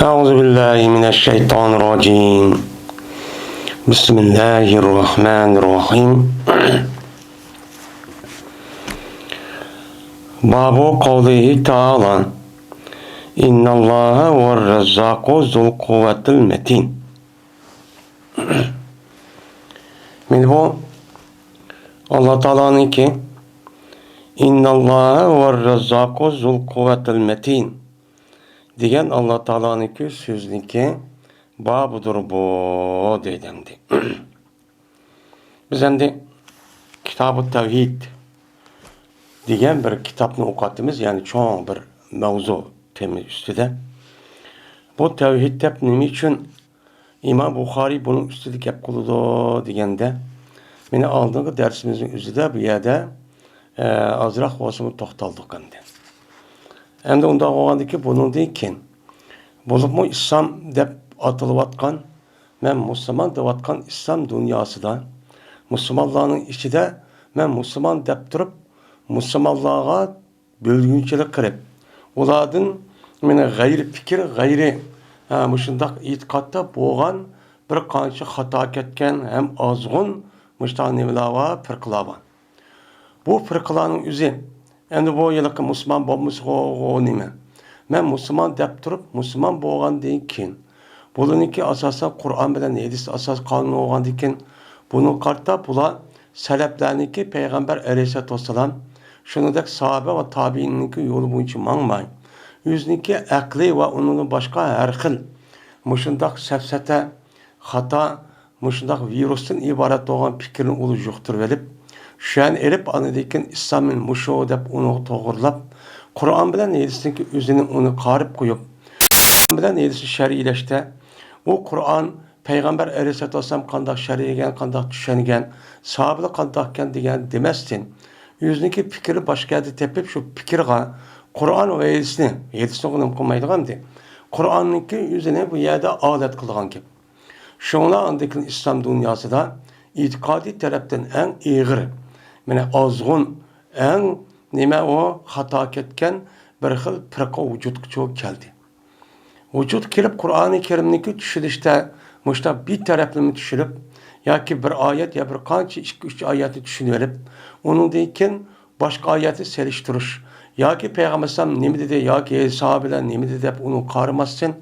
أعوذ بالله من الشيطان الرجيم. بسم الله الرحمن الرحيم. باب قوله تعالى إن الله هو الرزاق ذو القوة المتين. Şimdi bu Allah Teala'nın ki İnna Allah huver razzaku zul kuvvetel metin degan Allah Teala'nın ki sözünki babıdır bu deydimdi. Biz endi Kitab-ı Tevhid degan bir kitapni o'qiyapmiz, ya'ni cho'ng bir mavzu tema ustida. Bu tevhid deb nima uchun İmam Buxoriy buni ustida gap qiladi deganda, meni oldingi darsimizning o'zida bu yerda azroq bo'lsin to'xtaldik endi. Endi unda bo'lgandiki, bundan keyin bo'libmi islom deb atilayotgan, men musulmon deyotgan islom dunyosida musulmonlarning ichida men musulmon deb turib, musulmonlarga bo'lgunchilik qilib, ulardan meni g'ayri fikr, g'ayri mushundaq e'tiqodda bo'lgan bir qancha xato ketgan ham ozg'un mushtaq nimalar va firqalar bor. Bu firqalarning o'zi endi bu yilqi musulmon bo'lmasa nima? Men musulmon deb turib, musulmon bo'lgandan keyin buniki asosan Qur'on bilan hadis asos qonun bo'lgandan keyin buni qarta bular salaflarniki payg'ambar alayhisolatu vassalam shuningdek sahoba va tabiinning yo'li bo'yicha mangmay o'ziniki aqli va uning boshqa har xil mushundaq safsata xato mushundaq virusdan iborat bo'lgan fikrni uni yuqtirib olib, shuan elib anidikin İslam'ın muşu deb uni to'g'irlab, Qur'on bilan hadisniki o'zini uni qarib qo'yib, Qur'on bilan hadisni shar'iylashda, bu Qur'on payg'ambar alayhisolatu vasallam qanday shar'iylgan, qanday tushungan, sahobalar qanday ekan degan demasdan, o'ziniki fikri boshqada tepib shu fikrga Qur'on va hadisni uni qilmaydigandi. Qur'onniki o'zini bu yerda odat qilgan gap. Shunlar andikin islom dunyosida e'tiqodiy tarafdan eng ig'ir, mana ozg'un, eng nima o xato ketgan bir xil firqa vujudga keldi. Vujud kelib Qur'oni Karimniki tushunishda mushta bir taraflama tushunib yoki bir oyat ya bir qancha 2-3 oyatni tushunib olib, undan keyin boshqa oyatni selishtirish yoki payg'ambar sollallohu nima dedi yoki sahobalar nima dedi deb uni qaramasdan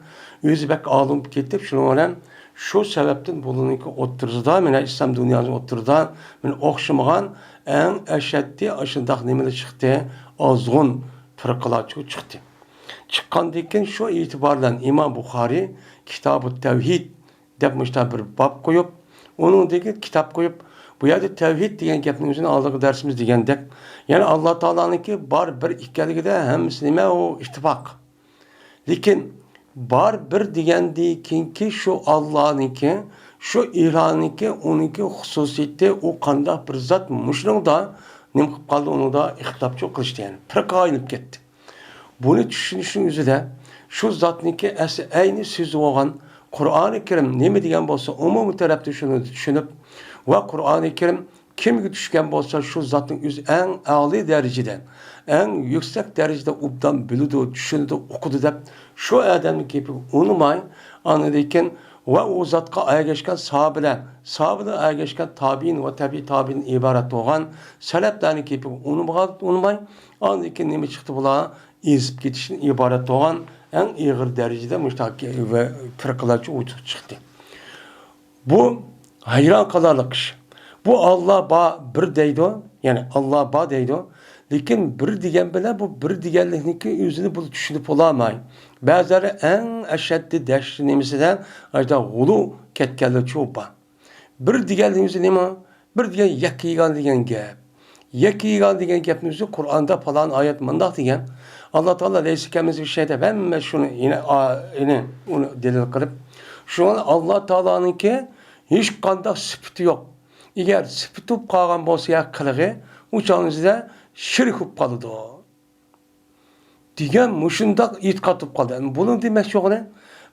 o'zi bak olinib ketib, shuning bilan shu sababdan buniki o'ttirzida, mana islom dunyosining o'ttirida men o'xshamagan eng ashaddiy ashundaq nimalar chiqdi, ozg'un firqalar chiqdi. Chiqqandan keyin shu e'tibordan Imom Buxoriy Kitab-ı Tevhid deb mushta bir bob qo'yib, uningdagi kitob qo'yib, bu yerda tevhid degan gapning o'zini oldingi darsimiz degandek, ya'ni Alloh taolaniki bor bir ikkaligida hammasi nima u ittifoq. Lekin bor bir degandan keyinki shu Allohniki, shu ilohniki, uniki xususiyati u qanday bir zot mushrikda nima qilib qoldi, unida ixtilofchi qilishdi, ya'ni firqa aylanib ketdi. Buni tushunishning o'zida shu zotniki asli ayni so'zi bo'lgan Qur'oni Karim nima degan bo'lsa, umumiy tarafda shuni tushunib va Qur'oni Karim kimga tushgan bo'lsa, shu zotning o'zi eng oliy darajada, eng yuksak darajada obdan biladi, tushunadi, o'qidi deb shu odamning gapi unimay, anidikin va u zotga ergashgan sahobalar, sahobalar ergashgan tabiin va tabiiy tabiin iborat bo'lgan salaflarning gapi unimay, anidikin nima chiqdi bular ezib ketishdan iborat bo'lgan eng ig'ir darajada mushtaqi va firqalarcha o'tib chiqdi. Bu hayron qolarlik ish. Bu Allah bir deydi, ya'ni Allah deydi. Lekin bir degan bilan bu bir deganlikniki o'zini bu tushunib olmay. Ba'zilari eng ashaddiy dahshat nimasidan ajda g'ulu ketganlar cho'pa. Bir deganlik o'zi nima? Bir degan yakkigan degan gap. Yakkigan degan gapni o'zi Qur'onda falan oyat mundaq degan. Allah Teala leysikamiz bir şeyde ben şunu yine onu delil qilib, şu an Allah Teala'nınki hiç qanday sifati yok. Eğer sifati qolgan bo'lsa ya qilg'i, o'shanizda shirk bo'lib qoladi. Degan mushundaq e'tiqod bo'lib qoldi. Buni demak yo'qni,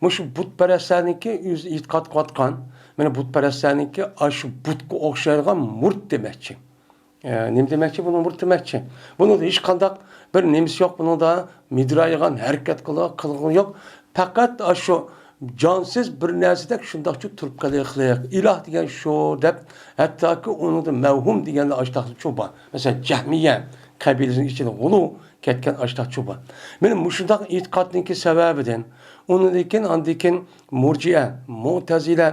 mushu butparastlarniki o'zi e'tiqod qotgan, mana butparastlarniki shu butga o'xshagan murt demakchi. Nima demakchi, buni murtdemakchi. Buni hech qanday bir nemisi yo'q, buni da midraygan harakat qilgan yo'q. Faqat shu jonsiz bir narsadek shundoqcha turib qolaylik. Iloh degan shu deb, hattoki unida mavhum deganlar ashtaqli cho'ba. Masalan, Jahmiya qabilasining ichida g'ulu ketgan ashtaq cho'ba. Meni mushundaq e'tiqodningki sababidan, undan andikin Murji'a, Mu'tazila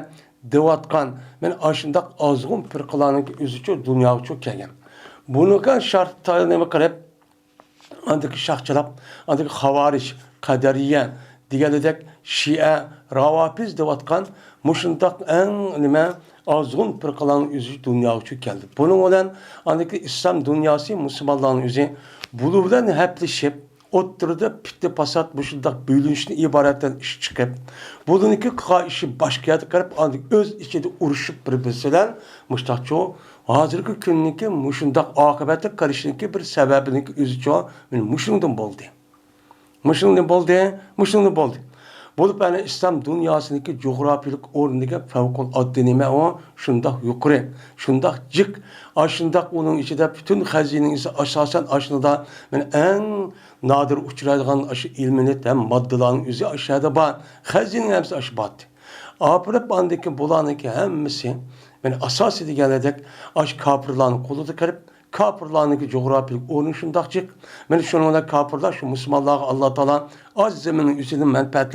deyotgan men ashundaq ozg'un firqalarning o'zicha dunyoga cho'k kelgan. Bunaqa shartlarni qarab, andiki shahchalab, andiki Xavarish, Qadariya deganidek Shia, Ravafiz deyotgan mushundaq eng nima ozg'un firqalarning o'zi dunyoga cho'k keldi. Buning bilan andiki islom dunyosi, musulmonlarning o'zi bu bilan haplashib o'ttirdi pitti pasat bu shundaq bo'linishni iboratdan ish chiqib, buniki ishi boshqa yerga qarab o'z ichida urushib bir-birsidan mushtaqcho hozirgi kunniki mushundaq oqibatga qarashniki bir sababiniki o'zicha mushundan bo'ldi. Mushundan bo'ldi. Bo'lib ana islom dunyosiniki jo'grafiyalik o'rniga favquloddiy nima o shundaq yuqori, shundaq jiq, shundaq uning ichida butun xazinasi asosan aslida men eng nadir uchraydigan shu ilmiyat ham moddalarning o'zi aşağıda bor. Xazina hamsi ash botdi. Aprab andiki bularniki hammasi men asosiy deganidek ash kofirlarning qo'lida kirib kafirlarniki coğrafik o'rni shundoq jiq. Men shuningdek kafirlar shu musulmonlarga Alloh taolo az zaminning ustidan manfaat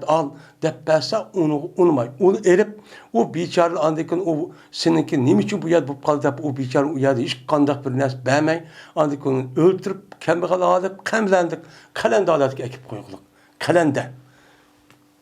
al deb bersa uni unmay. Uni erib u bechora andikin u seniki nima uchun bu yer bo'lib qoldi deb u bechora u yerda hech qanday bir narsa bermay andikin o'ltirib kambag'al olib qamlandik qalanda holatga ekib qo'ygulik. Qalanda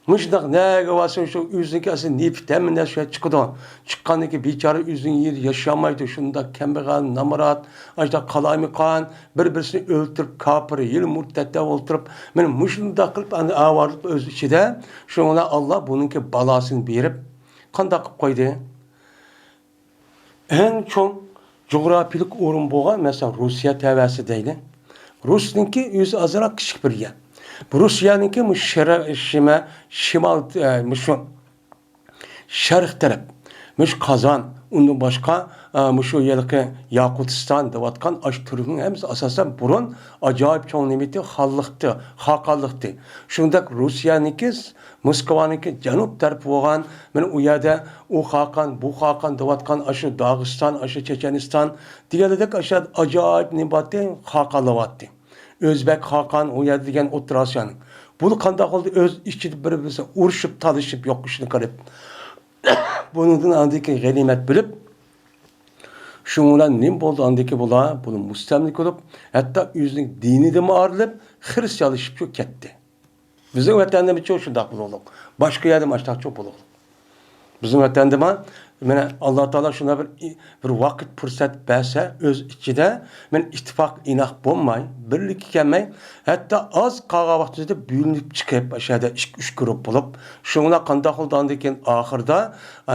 Müşdak ne varsa şu yüzündeki asıl nefit hemen ne şey çıkıdı. Çıkanındaki biçare yüzün yeri yaşamaydı. Şunda kembegal, namarat, ajda kalaymi kan, birisini öldürüp kapırı, yıl murtette oldurıp, benim müşdak kılıp avarlık öz içinde, şuna Allah bununki balasını verip, kandak koydu. En çok coğrafilik orun boğa, mesela Rusya tevesi değil. Rus'unki yüzü azırak küçük bir yer. Rusya'nınki şimal şarq taraf, Kazan, onun başka şu yerki Yakutistan devatkan aş türünün hepsi asasen burun acayip çoğun nimeti hallıktı, hakallıktı. Şundak Rusya'nınki, Moskova'nınki Canub tarafı olan, ben uyada o hakan, bu hakan devatkan aşı Dağıstan, aşı Çeçenistan, diğerledek aşağı acayip nimeti hakallıvattı. Özbek Hakan o yer degan O'rta Osiyoning. Bunu qanday qildi öz ichida bir-birisi urushib, talishib yo'qishini qarab. Bundan andiki g'animat bilib, shundan nim bo'ldi andiki bular, buni mustamlik qilib, hatto o'zining dinida ma'rilib, xristianlashib ketdi. Bizning vatanda cho'q shunday bo'ldi. Boshqa yerda mashtoq bo'ldi. Bizning vatanda mana Alloh taolo shuna bir vaqt fursat bersa o'z ichida men ittifoq inoq bo'lmay, birlik kelmay, hatto oz qolgan vaqtida bo'linib chiqib, o'shada 2-3 guruh bo'lib, shunga qanday qildi ekan oxirida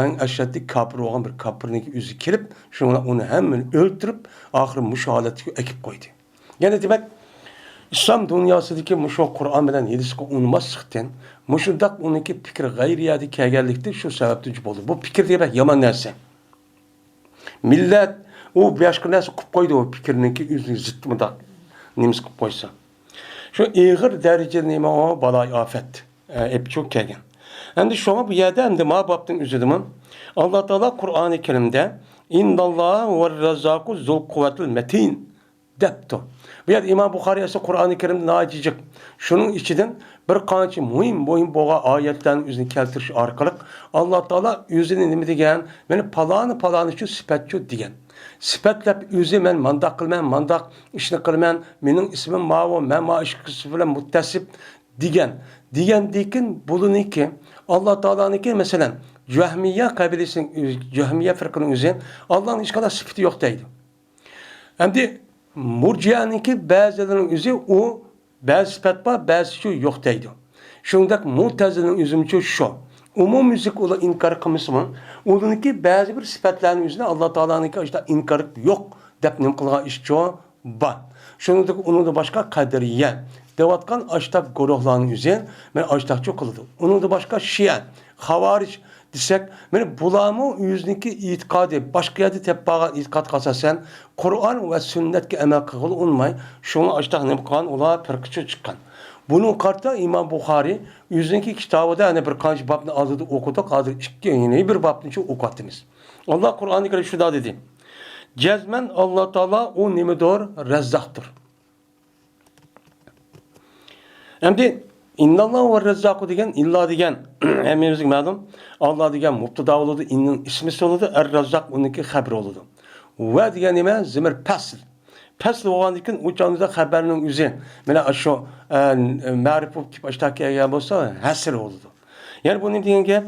eng ashaddiy kafir bo'lgan bir kafirning o'zi kelib, shunga uni hammani o'ldirib, oxiri mushohalatga ekib qo'ydi. Yana demak İslam dünyasındaki şu Kur'an bilen yedisiki unmaslıktan, muşundak uniki fikir gayriyadi kelganlikte şu sebepte oldu. Bu fikir demek yaman nerse. Millet o başka nerse kup koydu o fikirninki yüzünü zıttımıda nimiz kup koysa. Şu ağır derece nime o balay afet. Hep çok kelgen. Hem de şu an bu yerde hem de mabaptın üzerimin Allah Teala Kur'an-ı Kerim'de İnnallâhu ve razzaku zul kuvvetul metin depto. Bu yer İmam Bukhari ise Kur'an-ı Kerim'de nacicik. Şunun içinden bir qancha muhim boğa ayetlerin yüzünü keltiriş arkalık Allah Teala yüzünü nime degen, meni palani şu sifetçu degen. Sifatlab yüzü men mandak qilman, mandak işini qilman, mening ismim ma'vo, men ma ish bilan muttasib degen. Degan buluniki Allah Teala'nınki mesela Cahmiye kabilesinin Cahmiye fırkının üzerine Allah'ın hiç kadar sıfatı yok deydi. Hem de Murcia'nınki bazılarının üzeri o bazı sıfat var, bazı şu yok deydi. Şundak Mu'tezile'nin üzümü şu. Umum müzik ola inkar kılmışımın. Onunki bazı bir sıfatların üzerine Allah Teala'nınki işte inkar yok. Depnim kılgan iş çoğu var. Şundak onun da başka kaderiye. Devatkan açtak goruhlarının üzerine ben açtak çok kıldı. Onun da başka Şia, Havariç desek, meni bulamı yüzniki itikadi, başka yerde tepbağa itikat kasasen, Kur'an ve sünnetke emel kıgılı olmay, şunu açtaq ne bukan, ola perkıçı çıkan. Bunun karta İmam Bukhari yüzniki kitabı da hani bir kanç babını azıdı okuduk, hazır iki yeni bir babını çok okuttınız. Allah Kur'an-ı Kerim şu da dedi. Cezmen Allah Teala o nimidor rezzaktır. Endi innallahu ve rezzaku degen illa degen hemmemizge ma'lum Allah degen mubtada boludu, innin ismi soludu, er-rezzak uniki xabar boludu. Ve degen nima? Zimir fasl. Fasl bolgandan u chog'da xabarning o'zi mana shu ma'rif bo'lib baştaki kelgan bo'lsa, hasr boludu. Ya'ni bu nima degan gap?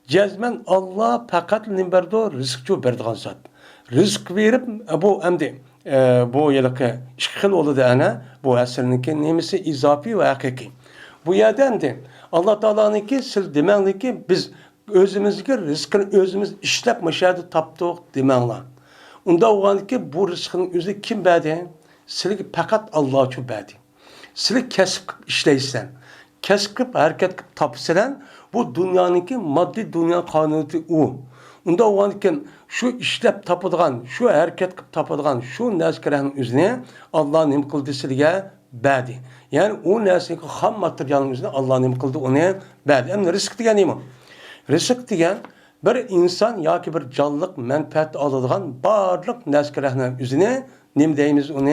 Jazman Allah faqat nimbardo rizqchi beradigan zot. Rizq verib bu endi bu yılki iki xil boludu ana bu hasrniki nimasi izofiy ve haqiqiy. Bu yerden de Allah Teala'nınki siz demenli ki biz özümüzdeki rızkını özümüz işlep meşahede taptık demenla. Onda olan ki bu rızkının özü kim verdi? Silik fakat Allah çok verdi. Silik kesip işleysen, kesip hareket tapısan bu dünyanınki maddi dünya kanunu o. Onda olan ki şu işlep tapıdığan, şu hareket tapıdığan, şu nezkerenin özüne Allah'ın im kıldı silge verdi. Yani o nesnenin ham materyalının üzerine Allah'ın kıldı onu verdi. Hem rızık diyen neymi? Rızık diyen bir insan ya ki bir canlılık menfaat aldığı barlık neskerahının üzerine nem deyimiz onu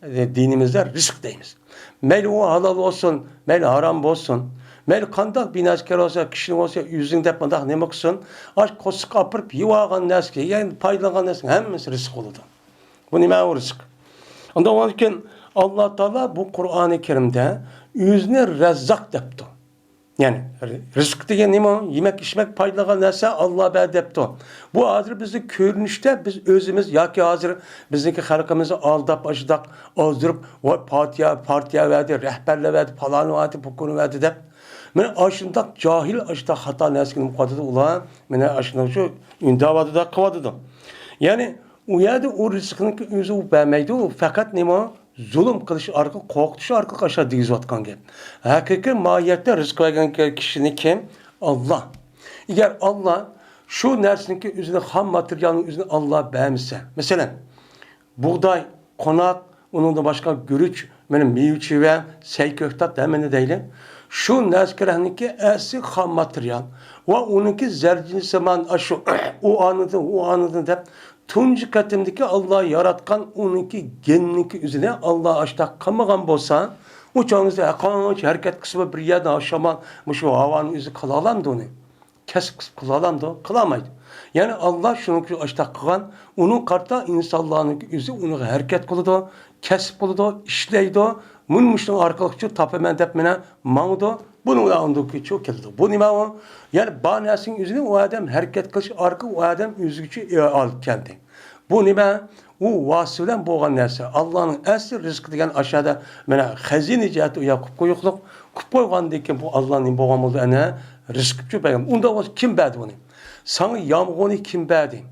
dinimizde rızık deyimiz. Meyli o halal olsun, meyli haram olsun, meyli kandak bir nesker olsa, kişinin olsa yüzünde yapmadak ne baksın, aşk kosu kapırıp yuvağın nesker, yani paylanan nesker, hemmesi rızık oldu. Bu nime o rızık? Ondan olurken Allah Teala bu Kur'an-ı Kerim'de yüzüne rezzak depti. Yani rızık degen nima? Yemek içmek paylanan narsa Allah ber depti. Bu hazır bizi görünüşte biz özümüz yoki hazır bizdeki halkımızı aldap aşıdak azdırıp partiya verdi, rehberle verdi, falan verdi, bukunu verdi dep. Mene aşındak cahil aşıdak hata nersini mukaddede ulan mene aşındak şu ündavadı da kıvadıdı. Yani o yerde o rızkının özü o vermeydi o fakat nima? Zulüm kılış arka, korkutuş arka aşağı diyiz vatkan gel. Hakiki mahiyette rızk veren kişinin kim? Allah. Eğer Allah şu nersindeki üzerine ham materyalın üzerine Allah beğenmişse. Mesela buğday, konak, onun da başka gürüç, benim meyvçi ve seyköktat demeni değil. Şu neskerindeki esik ham materyal ve onunki zercini zaman şu o anıdın de tuncu katimdeki Allah yaratkan onunki genlik üzerine Allah açta kamagan bolsa uçağınızda akanç hareket kısmı bir yerden aşaman şu havanın yüzü kılalandı onu. Kesip kılalandı, kılamaydı. Yani Allah şunu açta kılan onun karta insanların yüzü onu hareket kılıdı, kesip kılıdı, işleydi. Münmüştün arkalıkçı tapemen tepmene mağdı. Bunun da ondaki çok keldi. Bu nima o? Yani banesinin yüzüne o adam hareket kılış arka o adam yüzücü alıp geldi. Bu nima? O vasıfdan boğan nerse. Allah'ın esir rızkı degen aşağıda mena hazine cihati yakıp koyukluk. Kup koygandaki bu Allah'ın boğan oldu ene rızkıcı beygam. Onda o kim verdi bunu? Sana yağmurunu kim verdi?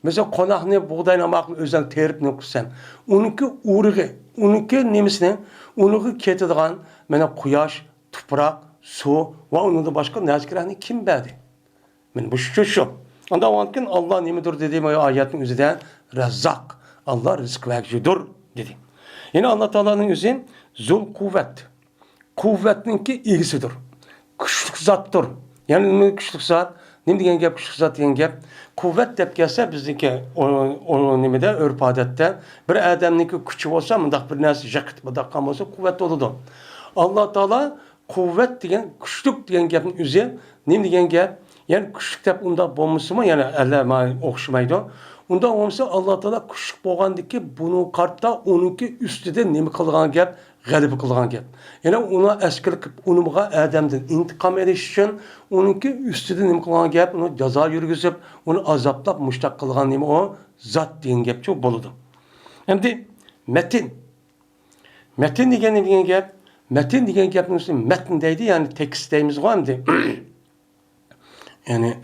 Mesela konağını buğdayla maklı özen terip ne kursan. Onunki uğruğu, onunki nemisini, onunki ketediğen mena kuyaş, toprak, su ve onun da başka nezkirahını kim verdi? Men bu şu. Ondan onkin Allah nemidir dediğim o ayetin üzerinde rezzak. Allah rızık vericidir dedi. Yine Allah Teala'nın yüzü zul kuvvet. Kuvvetninki ilgisidir. Güçlük zattır. Yani güçlük zat. Ne diyen gap güçlük zat diyen gap. Kuvvet dep gelse bizdeki o nimede örf adette bir adamninki gücü olsa mındak bir nersi jakıt mındak olsa kuvvet oludu. Allah Teala kuvvet diyen güçlük diyen gapın üzerinde ne diyen gap? Yani güçlük dep onda bulmuşsa mı yani eller okşamaydı. Onda olmasa Allah Teala güçlük bolgandaki bunu kartta onunki üstüde nemi kılgan gap, galibi kılgan gap. Yani ona eskilik onumga adamdan intikam ediş için onunki üstüde nemi kılgan gap, onu ceza yürgüzüp, onu azaplap müştak kılgan nemi o zat diyen gap çok boludu. Şimdi metin. Metin diyen gap, metin diyen gapın üstünde metindeydi yani teksteyimiz var mıydı? Yani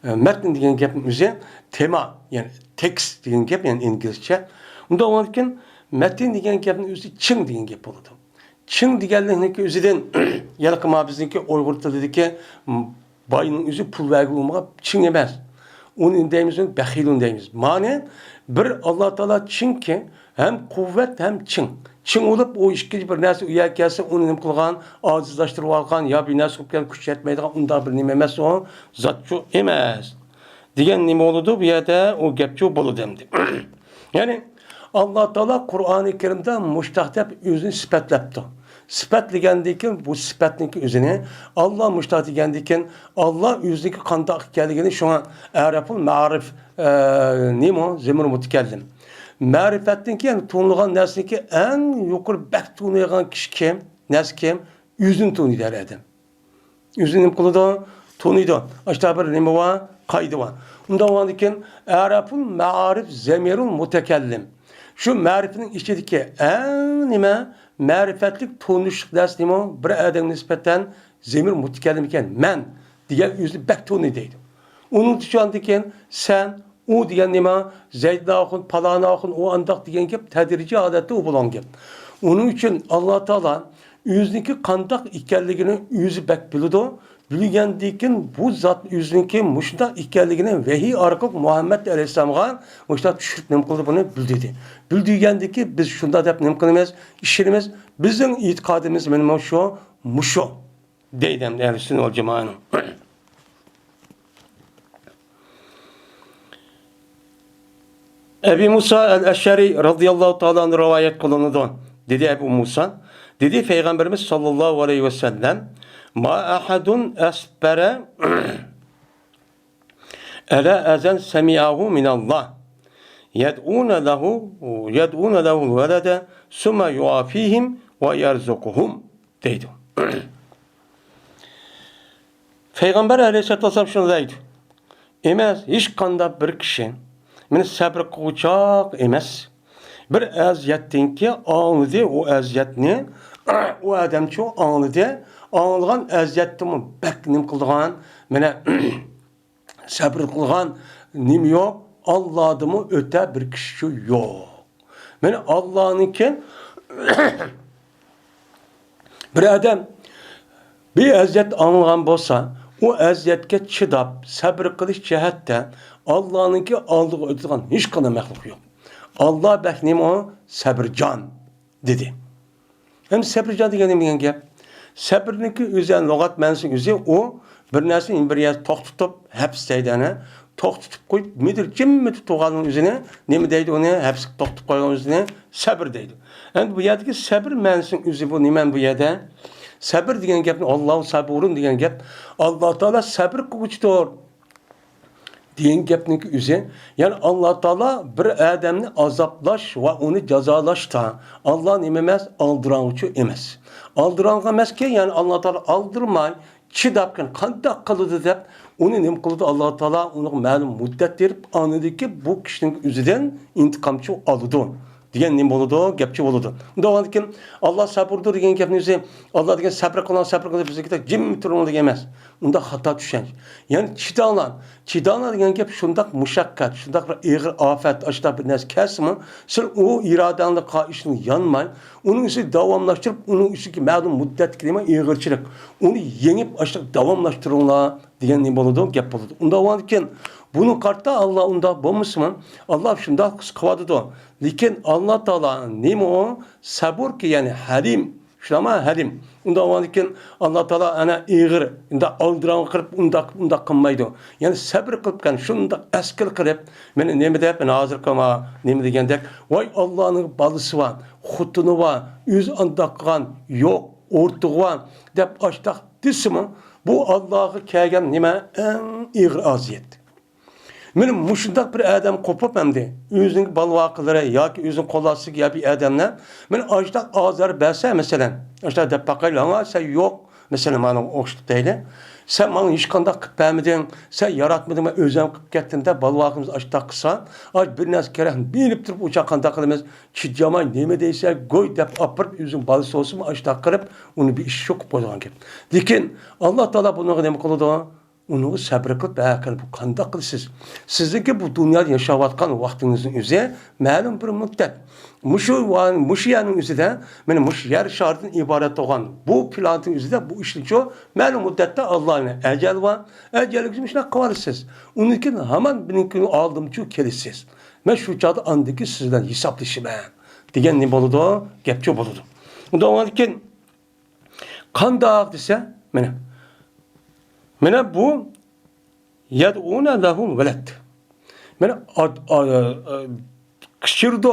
metin diyen gapın üzerine tema yani tekst diyen gap yani İngilizce. Onda olurken metin diyen gapın üzerine çın diyen gap oldu. Çın diyenliğindeki üzerinde yakıma bizdeki Uygur dilindeki Bayının yüzü pul vergi olmağa çin emez. Onun deyimiz, bəxilun deyimiz. Mane bir Allah Teala çin ki hem kuvvet hem çin. Çin olup o işki bir nerse üye gelse onu nim kılgan, acizlaştırıp algan ya bir nerse okuyan güç yetmeydiğen onda bir nim emez o zatçı emez. Diyen nim oludu bir yerde o gepçi bolu demdi. Yani Allah Teala Kur'an-ı Kerim'de müştahtep yüzünü sıfatlepti. Sıfatligəndikin bu sıfatniki yüzünü Allah müştahtligəndikin Allah yüzündeki kandak geldiğini şu an Arap'ın marif nimo zemir mutkellim. Marifettinki yani tuğunluğun nesniki en yukarı bek tuğunluğun kişi kim? Nes kim? Yüzün tuğunu der edim. Yüzünün kulu da tuğunuydu. Aşağı bir nimo var, kaydı var. Ondan vandikin Arap'ın marif zemirun mutekellim. Şu marifetin içindeki en nime marifetlik tuğunuşluk ders nimo bir adam nispeten zemir mutekellim iken men diye yüzü bek tuğunu deydi. Onun şu andaki sen o diyen nime Zeyd'na okun, palana okun, o andak diyen gep tedirici adette o bulan gep. Onun için Allah Teala yüzündeki kandak ikelliğini yüzü bek bilidu. Bilgendikin bu zat yüzündeki muşta ikelliğini vehiy arkalık Muhammed Aleyhisselam'a muşta düşürüp nem kıldı bunu bildirdi. Bildirgendiki biz şunda dep nem kılımız, işlerimiz, bizim itikadımız benim şu muşo. Deydem değerli sünni ol cemaatinin. Ebu Musa el-Eşşari radıyallahu ta'ala rivayet kılındı. Dedi Ebu Musa. Dedi Peygamberimiz sallallahu aleyhi ve sellem ma ahadun esbere ele ezen semi'ahu minallah yed'une lehu velede sümme yuafihim ve yerzukuhum dedi. Peygamber aleyhisselatü vesselam şunu deydi. Emez hiç kanda bir kişi meni sabr kılacak emez. Bir eziyettin ki anladı o eziyetini o adamçı anladı. Anlayan eziyetimi bek nim kıldıgan mene sabr kılgan nim yok. Allah'ımı öte bir kişi yok. Mene Allah'ınki bir adam bir eziyet anlayan bolsa o eziyetke çıdap sabr kılış cihette Allah'ınki aldığı ötüden hiç kana məxluq yok. Allah bəknim o səbircan dedi. Hem səbircan degen gep. Səbirninki üzən lügat mənsin üzü o bir nəsin bir yer toq tutup həbs deydəni toq tutup koyup midir cimmi tutuğanın üzüne nemi deydi onu həbs toq tutup koyuğun üzüne səbir deydi. Hem bu yerdeki səbir mənsin üzü bu nimen bu yerde. Səbir degen gep Allahu saburun degen gep. Allah Teala səbir kılıçdır. Diyen gepninki üzü. Yani Allah Teala bir adamni azaplaş ve onu cezalaş da Allah nememez aldıran uçu emez. Aldıran emez ki yani Allah Teala aldırmay çidapken kandak kılıdı dep onu nem kılıdı Allah Teala onu malum müddet verip anladı ki bu kişinin üzüden intikamçı alıdı. Diyen nem boludu, gepçi boludu. Onda o ki Allah sabırdır diyen gepinizi Allah diyen sabır kılan bizdeki cim turunu demez. Onda hata düşen. Yani çidalan diyen gep şundak muşakkat, şundak bir ağır afet, aşıda bir nes kesimi, sırf o iradanlı kaişini yanmay, onun üstü davamlaştırıp, onun üstü ki mağdum müddet kelime ağırçılık. Onu yenip aşıda davamlaştırınla diyen nem boludu, gep boludu. Onda o ki bunun kartta Allah onda bu Müslüman Allah şunda kıvadı da. Lakin Allah Teala neymi o? Sabır ki yani halim. Şuna halim. Onda o lakin Allah Teala ana ağır. Onda aldıran kırıp onda kılmaydı. Yani sabır kılıpken şunda eskil kırıp beni neymi deyip ben hazır kılma neymi degендek. Vay Allah'ın balısı var. Hutunu var. Yüz andakkan yok. Ortuğu var. Dep açtak disimi. Bu Allah'ı kegen neyme en ağır aziyet. Benim muşundak bir adam kopup emdi. Yüzün balvakıları ya ki yüzün kolası ya bir adamla. Ben açtak ağızları belse mesela. Açtak dep bakayla ama sen yok. Mesela bana oştuk değil. Sen bana hiç kandak kıpemedin. Sen yaratmadın ve özlem kıp gettin de balvakımız açtak kısa. Aç bir nas kerek binip durup uçak kandak kılımız. Çidcamay neyme deyse goy dep apırıp yüzün balısı olsun açtak kırıp onu bir iş yok bozan gibi. Lakin Allah Teala bunu ne kılıdı? onu sabır qilib bu qanday qilsiz? Sizniki bu dunyoda yashayotgan vaqtingizning o'zi ma'lum bir muddat. Mushu yerning o'zida, mana mushu yer shardan iborat bo'lgan bu planning o'zida bu ishni ma'lum muddatda Allohning ajal va ajalingizni shuna qilasiz. Uniki hamon binikini oldimchu kelasiz. Men shu chog'da andiki sizdan hisoblashiman degan ne bo'ladi? Gapcha bo'ladi. Undan keyin qandoq desa, mana bu yad'una lahu walad. Mana kışırdı.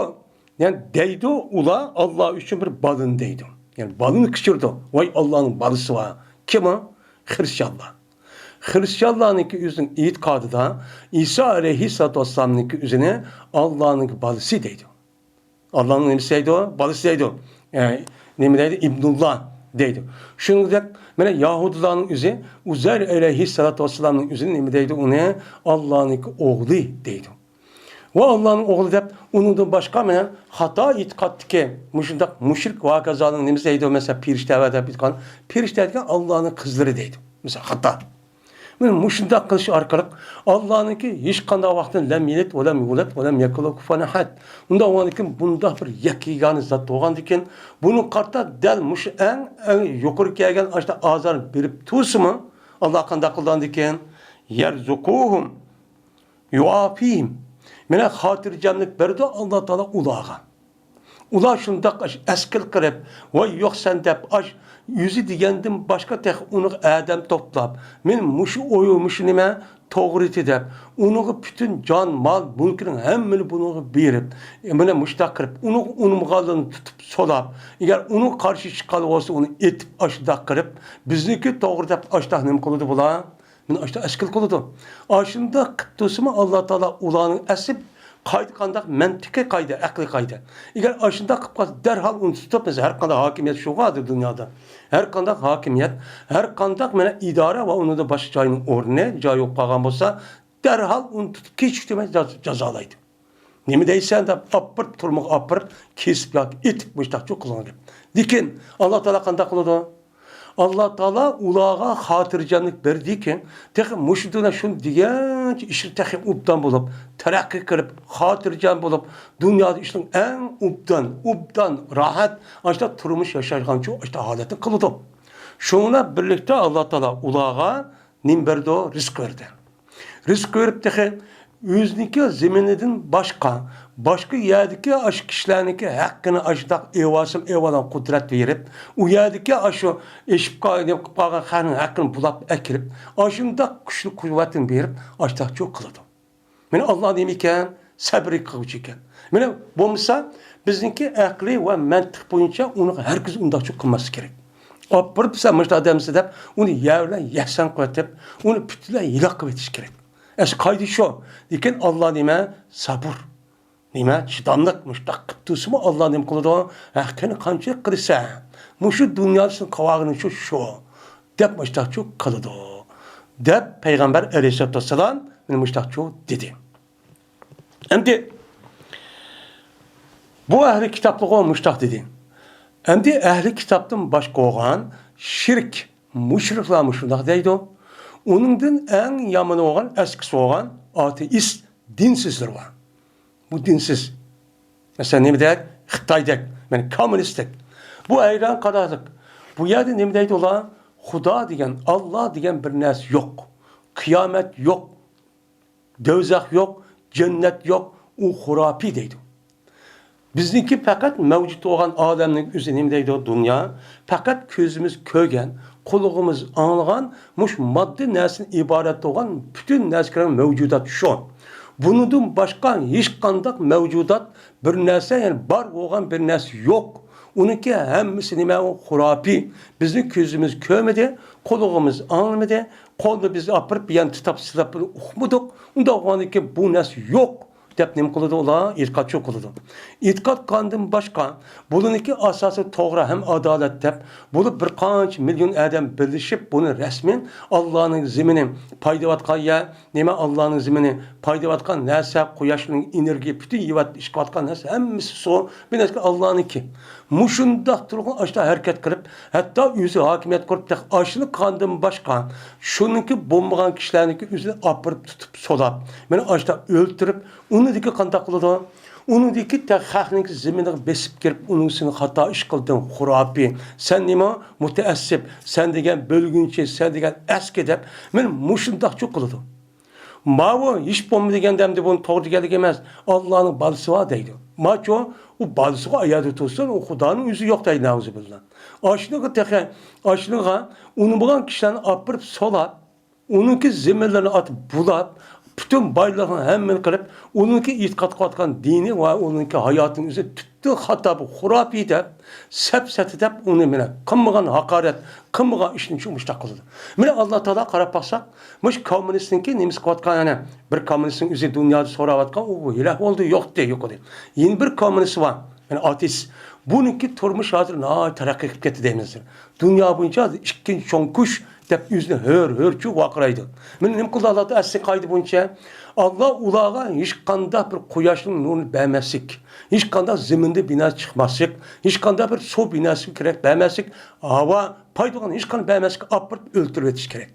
Yani deydi ula Allah üçün bir balın deydi. Yani balını kışırdı. Vay Allah'ın balısı var. Kim o? Hristiyanlar. Hristiyanlar'ınki üzerine itikadı da İsa aleyhisselatü vesselam'ınki üzerine Allah'ın balısı deydi. Allah'ın nemisi o? Balısı deydi. Yani nemideydi? İbnullah deydi. Şunu da mesela Yahudilerin üzerine Uzeyr aleyhisselatü vesselam'ın üzerine nemideydi? Onu Allah'ın oğlu deydi. Ve Allah'ın oğlu deyip, onun da başka menen hata itikattı ki, müşrik vakazanın nemisi deydi, mesela pirişte ve bitkan, pirişte deyken Allah'ın kızları deydi. Mesela hata. Müşrik kılışı arkalık, Allah'ın ki hiç kanda vaktin lem yelet, ve lem yulet, ve lem yakula kufana had. Bunda o anki bunda bir yakigani zat doğan diken, bunun kartta del en yukarı gelgen açta azar berip tuğsu mu? Allah kanda kıldan diken, yerzukuhum, yuafihim. Mene hatircamlık berdi Allah Teala ulağa. Ula şundak eskil kırıp, vay yok sen dep yüzü digendim başka tek onu adam toplap. Men muşu oyu muşu nime toğriti dep. Onu bütün can mal mülkün hemmini bunu berip. Mene muştak kırıp, onu mağalını tutup solap. Eğer onu karşı çıkalı olsa onu etip aşıda kırıp, bizniki toğriti dep aşıda nem kılıdı bula. Men aşıda eskil kılıdı. Aşında kıptısımı Allah Teala ulağının esip, kaydı kandak mentike kaydı, akli kaydı. Eğer aşında kıpkaz derhal onu tutup mesela her kandak hakimiyet şu vardır dünyada. Her kandak hakimiyet, her kandak mene idare ve onu da baş cayının orne, cay yok pagan olsa derhal onu tutup keçiktirmez cezalaydı. Nemi deysen de apırt turmak apırt kesip yak itip müştak çok kullanır. Dikin Allah Teala kandak kılıdı. Allah Teala ulağa hatırcanlık verdi ki tek müşridine şunu diyen işi tek ubdan bulup terakki kırıp hatırcan bulup dünyada işin en ubdan rahat işte turmuş yaşayacağın çok işte haletini kılıdı. Şuna birlikte Allah Teala ulağa nimberdo risk verdi. Risk verip tek yüzniki zeminedin başka yerdeki aşk kişilerinki hakkını aşıdak evadan kudret verip, o yerdeki aşı eşip kalgan xanın hakkını bulap ekirip, aşında kuşlu kuvvetini verip, aşıdak çok kılıdı. Mene Allah demeyken, sabri kılıcıyken. Mene bu misal, bizimki akli ve mantık boyunca onu herkes ondan çok kılması gerek. Apırıp sen müştah demesi de, onu yerle yehsen kuvvetip, onu pütüle ilak kuvvetiş gerek. Kaydı şu, diken Allah deme sabır. Nime? Çıdanlık, müştak kıptısı mı Allah deme kılıdı? Hakkını kançı kırsa. Muşu dünyasının kavağının şu. Dep müştak çok kılıdı. Dep Peygamber Aleyhisselatü Vesselam müştak çok dedi. Şimdi bu ehli kitaplığı müştak dedi. Şimdi ehli kitaptan başka olan şirk, müşrikler müştak deydi. Onun en yamanı olan, eskisi olan ateist, dinsizler var. Bu dinsiz. Mesela ne diyek? Xitay'dek, yani komünistik. Bu ayran kadarlık. Bu yerde ne diyek olan? Huda diyen, Allah diyen bir nes yok. Kıyamet yok. Dövzak yok. Cennet yok. O hurapi deydi. Bizdeki fakat mevcut olan alemlik üzerine deydi dünya. Fakat közümüz kögen, kulağımız anlayan, muş maddi nesin ibaret olan bütün neslerin mevcudat şu. Bunun başka hiç kandak mevcudat bir nese yani var olan bir nes yok. Onunki hemmisi nime o hurapi. Bizim közümüz kömedi, kulağımız anlamadı, kolda bizi apırıp yan kitap silapını okumuduk. Onda onunki bu nes yok. Dep nima qiladi ular? İtiqad çok qiladi. İtiqad kandan başqa, buniki asası to'g'ri hem adalet deb, bu bir qancha milyon adam birlashib buni rasmen Allohning zimini paydavatgan ya, nima Allohning zimini paydavatgan narsa, quyoshning energiya bütün yivat ishqatgan narsa hammasi so, bir narsa Allohniki. Muşundaq turğun aşta hareket qilib, hatta yüzü hakimiyet kurup aşını kandım başka. Şununki bombagan kişilerniki yüzünü apırıp tutup solap. Beni aşta öldürüp, onu diki kandak kılıdı. Onun diki tek xalqning zeminiga besip kirib, onun seni hata iş kıldın, hurapi. Sen nima müteessip, sen degen bölgünçe, sen degen eski dep, men muşundaq çok kılıdı. Mavu hiç bomba degen demde bunu doğru geldik emez. Allah'ın balысы var deydi. Maço o balısıga ayadı tutsun, o Xudanın yüzü yok deydi nauzu billah. Aşılığı tehe, aşılığa onu bulan kişilerini apırıp solap, onunki zemirlerini atıp bulap, bütün baylarını hemen kırıp, onunki itikat katkan dini ve onunki hayatın yüzü tüttü hatabı, hurapi de, sepseti de onu mine, kımıgan hakaret, kımıgan işin için müştak kıldı. Mine Allah Teala karab baksak, müş komünistinki nemiz katkan yani, bir komünistin yüzü dünyada soravatkan, o ilah oldu, yok de, yok de. Yeni bir komünist var, yani ateist. Bununki turmuş hazır, terakki edip gitti demizdir. Dünya boyunca işkin çonkuş, dep yüzüne hör vakıraydı. Men nim kıldı Allah da essin kaydı boyunca. Allah ulağa hiç kanda bir kuyaşın nurunu beğenmezsik. Hiç kanda zeminde bina çıkmazsik. Hiç kanda bir su binası gerek beğenmezsik. Hava paydoğan hiç kanda beğenmezsik. Apırt öldürüp etiş gerek.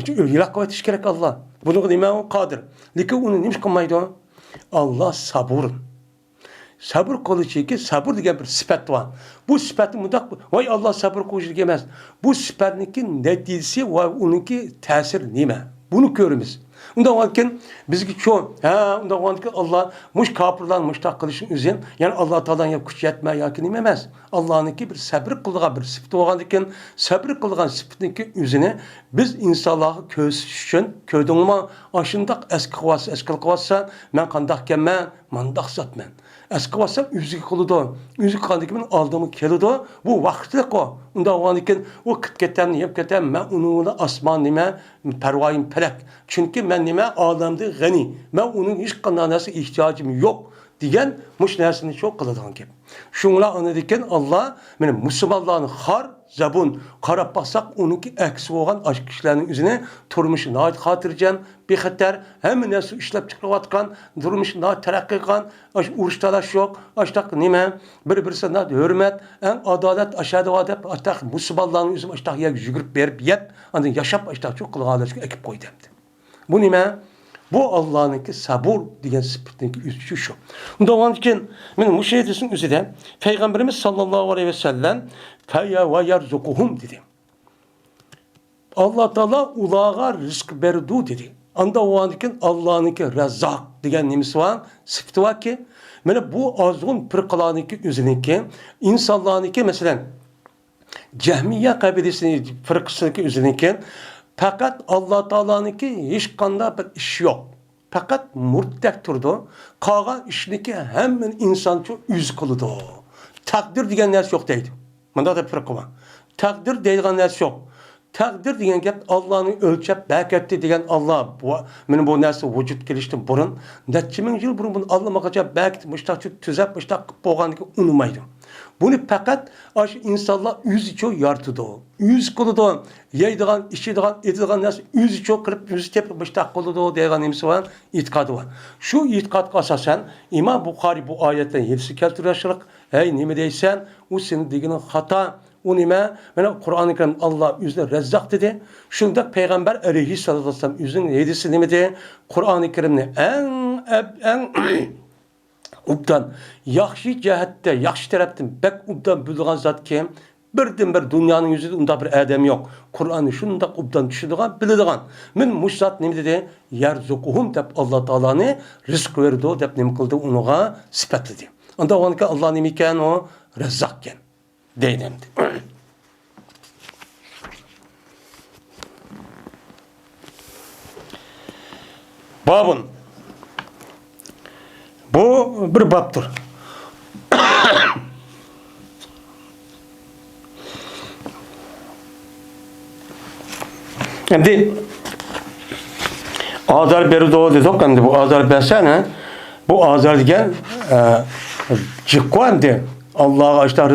Yılak etiş gerek Allah. Bunu nime o kadir. Liki onu nimiş kılmaydı. Allah sabırın. Sabır kılıcı ki sabır diye bir sıfat var. Bu sıfatın mutlak vay Allah sabır kılıcı demez. Bu sıfatın neticesi ve onunki tesir nime? Bunu görürüz. Ondan varken bizki çoğu ondan varken Allah muş kapırlan muştak kılışın üzerine yani Allah Teala'dan ya güç yetme ya ki nimemez. Allah'ınki bir sabır kıldığı bir sıfatı olanken sabır kıldığı sıfatınki üzerine biz insanlığı köz için köyden olma aşındak eski kıvası men kandak kemme mandak satmen. Eski vasam yüzü kılıdı. Yüzü kandikimin aldığımı kelidi. Bu vakti o. Onda o andikin o kıtketten yap ketem men onun asman nime pervayim pelek. Çünkü ben nime alemde gani. Ben onun hiç kananası ihtiyacım yok diyen muş nersini çok kılıdan ki. Şunla anadikin Allah benim Müslümanların har zabun karab baksak onunki eksi olan aşk kişilerinin üzerine turmuşu nait hatırcan bir hatter hem nasıl işlep çıkartkan durmuş nait terakki kan uruş talaş yok aştak nime birbirine hürmet en adalet aşağıda adep aştak Müslümanların üzerine aştak ya yügürüp berip yep andın yaşap aştak çok kılağalar ekip koy demdi. Bu nime? Bu Allah'ınki sabır diyen sıfatınki üstü şu. Ondan için benim bu şeydesin üzerinde Peygamberimiz sallallahu aleyhi ve sellem feyya ve yerzukuhum dedi. Allah Teala ulağa rızk berdu dedi. Anda o andikin Allah'ınki rezzak diyen nemisi var. Sıfatı var ki bu azgın fırkalarınki üzerindeki insanlarınki mesela Cehmiye kabilesinin fırkasındaki üzerindeki fakat Allah Teala'nınki hiç kanda bir iş yok. Fakat murtek turdu. Kağa işindeki hemen insan çok yüz kılıdı. Takdir diyen nersi yok deydi. Bunda da fırkı var. Takdir diyen nersi yok. Takdir diyen gep Allah'ın ölçep bereketti diyen Allah. Benim bu nersi vücut geliştim burun. Netçimin yıl burun bunu Allah'a bereketi müştak tüzep müştak boğandaki unumaydı. Bunu fakat insanlar yüz iço yartıdı. Yüz kılıdı. Yaydıgan, işidigan, edidigan nersi yüz iço kırıp yüz tepip müştak kılıdı diyen nemisi var. İtikadı var. Şu itikadka asasen İmam Bukhari bu ayetten yedisi keltiriyorlar. Hey nime deysen o senin diginin hata. O nime? Kur'an-ı Kerim Allah yüzüne rezzak dedi. Şunda Peygamber aleyhissalatü vesselam yüzünün yedisi nime dedi? Kur'an-ı Kerim'ni en ubdan yaxşı cəhətdə, yaxşı tərəfdən bək ubdan bildiğin zat kim? Birdən bir dünyanın yüzündə onda bir adam yok. Kur'an'ı şunda ubdan düşüdüğün, bildiğin. Men muş zat nime dedi? Yerzukuhum dep Allah Teala'nı rızk verdi dep nime kıldı onuğa sifatledi. Onda o anki Allah nime iken o rezzak iken deylemdi. Babın bu bir babdır. Şimdi azar berdi o dedik. Şimdi bu azar bersene bu azar diyen çıkkandı. Allah'a açtak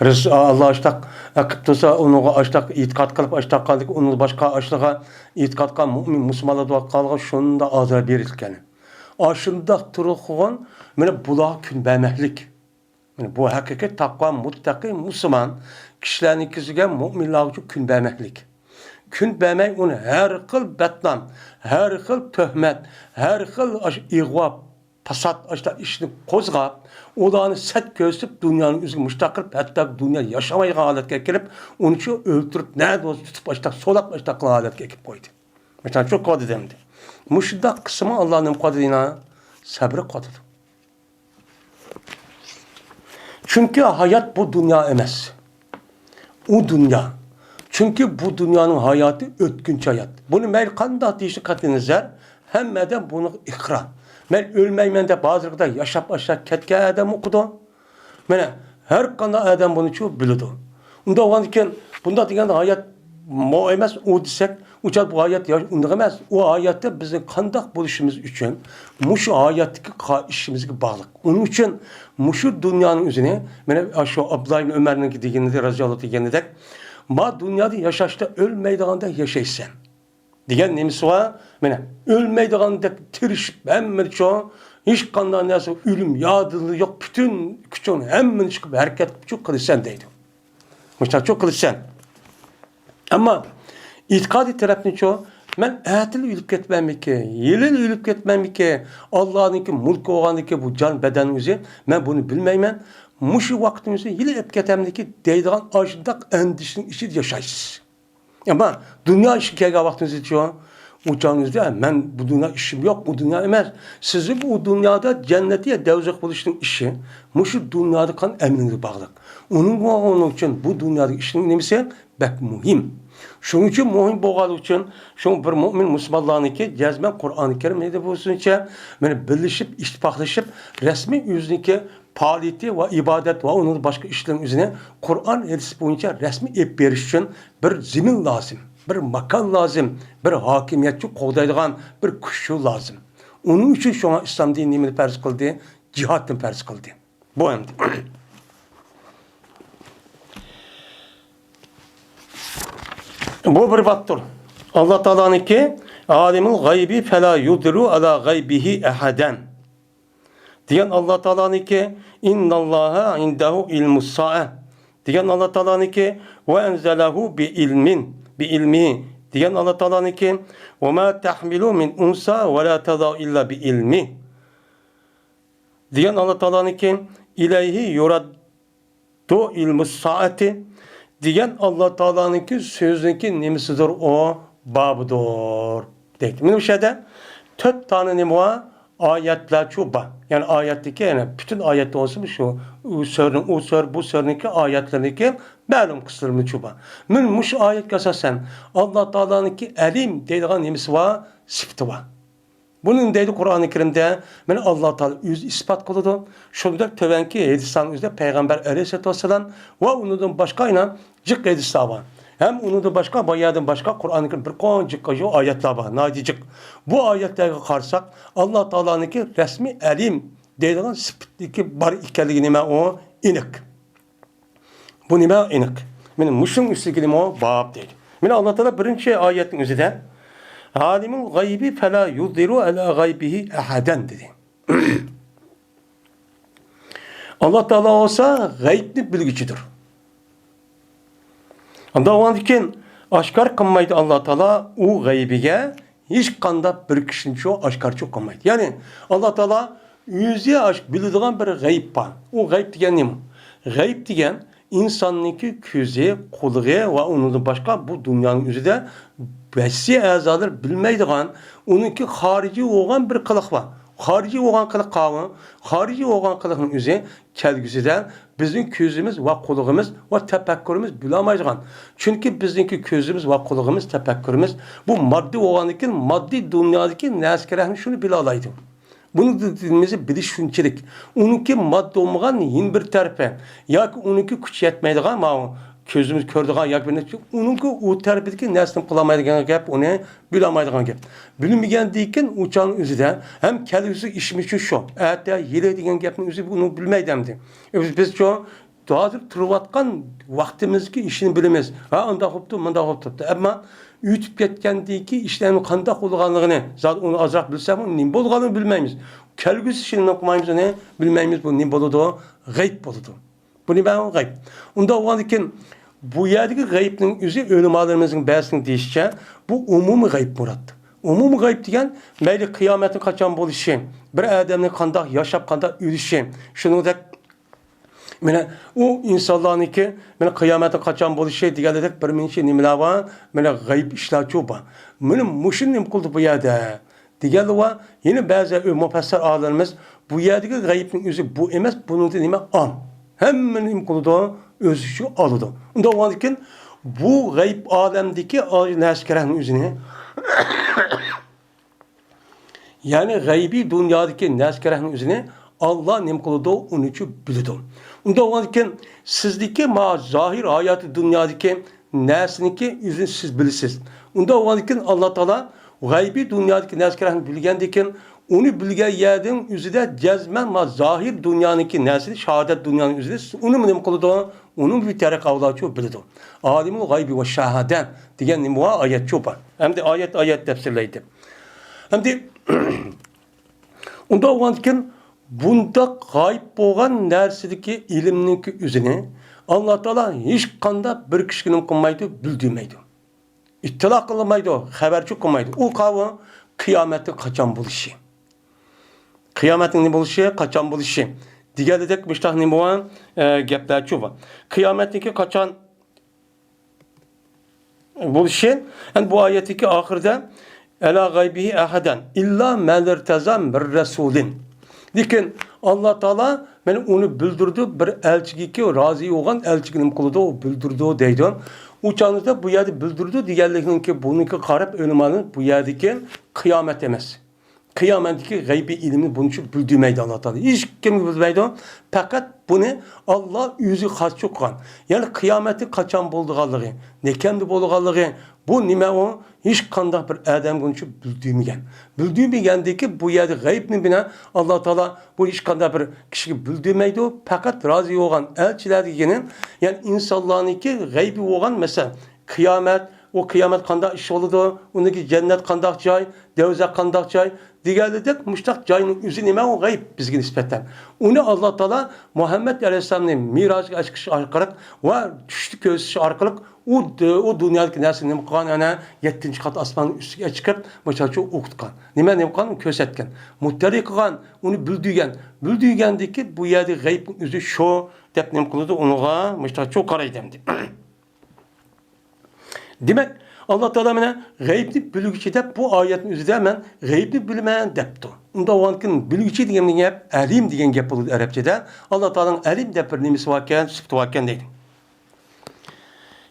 rızk Allah açtak akıptısa onu açtak itikat kılıp açtak kaldık onu başka açlığa itikat kılan mümin Müslümanlar dua kalğa şunda azar berilken. Aşında turuğun mene bulağı kün bəməklik. Yani bu hakikat takva muttaki Müslüman kişilerin kişiге müminler için kün vermeklik. Kün vermek onu her xil betlam, her xil töhmet, her xil ig'vo, fasad işini qo'zg'ab, ularni set ko'rsatib dunyoning o'ziga mustaqil hatta dünya yaşamaydigan holatga kelib, uni shu o'ltirib, nerede olsa tutib açta solab açta qilgan holatga kelib qo'ydi. Mesela çok qoldi demdi. Mushunda qismi Allohning qodirina sabri qoldi. Çünkü hayat bu dünya emas. O dünya. Çünkü bu dünyanın hayatı ötkünç hayat. Bunu meyl qanday deyişi qatınızlar, hemmeden bunu ikrar. Men ölmeymen de bazılarda yaşap aşağı ketken adam okudu. Mene her qanday adam bunu çok bildi. Unda oğanken bunda degan hayat mo emas o desek, uçak bu hayat unda emas. O hayatta bizim kandak buluşumuz için muşu hayattaki işimizge bağlı. Onun için muşu dünyanın üzerine mene şu Abdullah ibn Ömer'in dediğinde radıyallahu anh ma dünyada yaşaşta ölmeydiğinde yaşaysan. Diyen nemisi var. Mene ölmeydiğinde tirişip hemen şu hiç kandan neyse ölüm yadılığı yok. Bütün küçüğün hemen çıkıp hareket çok kılıçsan deydi. Mesela çok kılıçsan. Ama itikadi tarafının çoğu ben etil ülüp ketmem ki, yelil ülüp ketmem ki, Allah'ın ki mülkü oğanı ki bu can bedenimizi ben bunu bilmeymen. Muşu vaktimizi yili ep ketemdi ki deydiğin acındak endişinin işi yaşaysız. Ama dünya işi kelge vaktinizi çoğu uçağınızda ben bu dünya işim yok, bu dünya emez. Sizin bu dünyada cennetiye devzek buluştuğun işi muşu dünyada kan emrinizi bağlı. Onun için bu dünyada işin nemisi bek mühim. Şunun için mühim boğalı için şu bir mümin Müslümanlarını ki cezmen Kur'an-ı Kerim neydi bu sunca yani birleşip, ittifaklaşıp resmi yüzündeki faaliyeti ve ibadet ve onun başka işlerin üzerine Kur'an hadisi boyunca resmi ep veriş için bir zemin lazım, bir makam lazım, bir hakimiyetçi qoğdaydıgan bir kuşu lazım. Onun için şu an İslam dinini farz kıldı, cihatını farz kıldı. Bu hem bu bir baktır. Allah Teala'nın ki alimul gaybi fela yudru ala gaybihi ehaden. Diyen Allah Teala'nın ki innallaha indehu ilmus sa'a. Diyen Allah Teala'nın ki ve enzelahu bi ilmihi. Diyen Allah Teala'nın ki ve ma tahmilu min unsa ve la tada illa bi ilmi. Diyen Allah Teala'nın ki ileyhi yuraddu ilmus saati. Diyen Allah Teala'nın ki sözünki nimisidir o babıdır. Deydi. Benim şeyde 4 tane nimi var. Ayetler çuba. Yani ayetteki yani bütün ayette olsun şu bu sörünki ayetlerindeki malum kısırını çuba. Mülmüş ayet kasasen Allah Teala'nın ki elim dediğin nimisi var, sıftı var. Bunun deydi Kur'an-ı Kerim'de yani Allah Teala yüz ispat kılıdı. Şunda tövenki Hindistan yüzde Peygamber Aleyhisselatü Vesselam ve onun başka inan cık Hindistan var. Hem onun da başka bayağı başka Kur'an-ı Kerim bir koncuk ayetler var. Nadicik. Bu ayetlerle karşısak Allah Teala'nın ki resmi elim deydiğin sıfatdaki bar ikelliği nime o inik. Bu nime inik. Benim muşun üstü o bab değil. Yani Allah Teala birinci ayetin üzerinde alimul gaybi fela yudhiru ala gaybihi ahaden dedi. Allah Teala olsa gaybni bilgicidir. Anda o andikin aşkar kılmaydı Allah Teala o gaybiye hiç kanda bir kişinin çoğu aşkar çok kılmaydı. Yani Allah Teala yüzeye aşk bildiğin bir gayb var. O gayb diyen ne mi? Gayb diyen insanlık küze, kuluğu ve onun başka bu dünyanın üzerinde bessi azadır bilmeydiğin onunki harici olan bir kılık var. Harici olan kılık kavı, harici olan kılıkın üzerine kelgüsüden bizim közümüz ve kuluğumuz ve tefekkürümüz bilamayacağın. Çünkü bizimki közümüz ve kuluğumuz, tefekkürümüz bu maddi olanıki, maddi dünyadaki neskerehini şunu bilalaydı. Bunu dediğimizi biliş şunçilik. Onunki maddi olmayan yin bir tarafa. Ya ki onunki küç yetmeydiğin ama közümüz kördüğün ya ki onunki o tarafdaki neslini kılamaydığı gap, onu bilamaydığı gap. Bilinmeyen deyken uçağın üzerinde hem kendisi işim için şu. Hatta yile diyen gapın üzerinde bunu bilmeydimdi. Biz şu hozir turayotgan vaqtimizki ishini bilamiz. Ha, unda xo'pti, bunda xo'pti. Ammo o'tib ketgandan keyin ishlarning qanday bo'lganligini, zot uni ozroq bilsam, nima bo'lganini bilmaymiz. Kelgusi ishini o'qimaymiz, uni bilmaymiz, bu nima bo'ladi, g'ayb bo'ladi. Bu nima g'ayb? Unda o'qigandan bu yerdagi g'aybning o'zi o'limalarımızın ba'zisini deyishicha, bu umumiy g'ayb murod. Umumiy g'ayb degan mayli qiyomatning qachon bo'lishi, bir odamning qanday yashab, qanday o'lishi, shuningdek mana u insonlarniki mana qiyomatning qachon bo'lishi degandek bir mincha nimalar bor, mana g'ayb ishlar bor. Mana mushin nim qildi bu yerda. Deganlar va yana ba'zi mufassir olimlarimiz bu yerdagi g'aybning o'zi bu emas, buning nima am. Hamma nim qildi o'zi shu oladi. Unda o'g'ankin bu g'ayb olamdagi narsalarning o'zini yani g'aybiy dunyodagi narsalarning o'zini Allah nim qiladi, uni uchun biladi. Unda o'g'ankin sizdagi ma zohir hayoti dunyodagi narsaniki o'zini siz bilasiz. Unda o'g'ankin Alloh taolo g'aybiy dunyodagi narsalarni bilgandan keyin onu bilgen yerden üzerinde cezmen ma zahir dünyanınki nesli şehadet dünyanın üzerinde onu mu kılıdı onun bir terek avlaçı bildi. Alimul gaybi ve şehaden diyen nimuha ayet çopa. Hem de ayet tefsirleydi. Hem de onda olanken bunda gayb boğan nersideki ilimninki üzerine Allah Teala hiç kanda bir kişinin kılmaydı, bildirmeydi. İttila kılmaydı, haberci kılmaydı. O kavga kıyamette kaçan buluşu. Kıyametin ne buluşu, kaçan buluşu. Diğer dedek müştah ne bulan gepler çoğu. Kıyametteki kaçan buluşu. Yani bu ayetteki ahirde Ela gaybihi ahaden illa melirtezam bir resulin. Lakin Allah Teala beni onu bildirdi bir elçigi razı olan elçiginin kılıdı o bildirdi deydi. Uçağınızda bu yerde bildirdi diğerlerinin ki bununki karab ölümanın bu yerdeki kıyamet emez. Kıyametteki gaybi ilmi bunun için bildirmeydi Allah Teala. Hiç kim bilmeydi. Fakat bunu Allah yüzü kaç çıkan. Yani kıyameti kaçan bulduğalığı, ne kendi bulduğalığı, bu nime o hiç kandak bir adam bunun için bildirmeyen. Bildirmeyendeki bu yerde gayb mi bina Allah Teala bu hiç kandak bir kişi bildirmeydi. Fakat razı olan elçilerinin yani insanlarınki gaybi olan mesela kıyamet, o kıyamet kandak iş oldu, ondaki cennet kandak cay, devzak kandak cay, diğerleri müştak cayının üzü nime o gayb bizge nispeten. Onu Allah Teala Muhammed Aleyhisselam'ın miracı açıkışı arkarak ve düştü köşesi arkarak o dünyadaki nersini mukanana 7. kat asmanın üstüne çıkıp maçaçı okutkan. Nime mukan kösetken. Muhteri kılan onu bildiğendeki bu yerde gaybın üzü şu tepnem kılıdı onuğa maçaçı karaydemdi. Demek Allah Teala mene gaybni bilgiçi de bu ayetin üzerinde hemen gaybni bilmeyen depti. Onda o ankin bilgiçi diyen gep, alim diyen gep olur Arapçada. Allah Teala'nın alim de bir nimesi varken, sıftı varken deydi.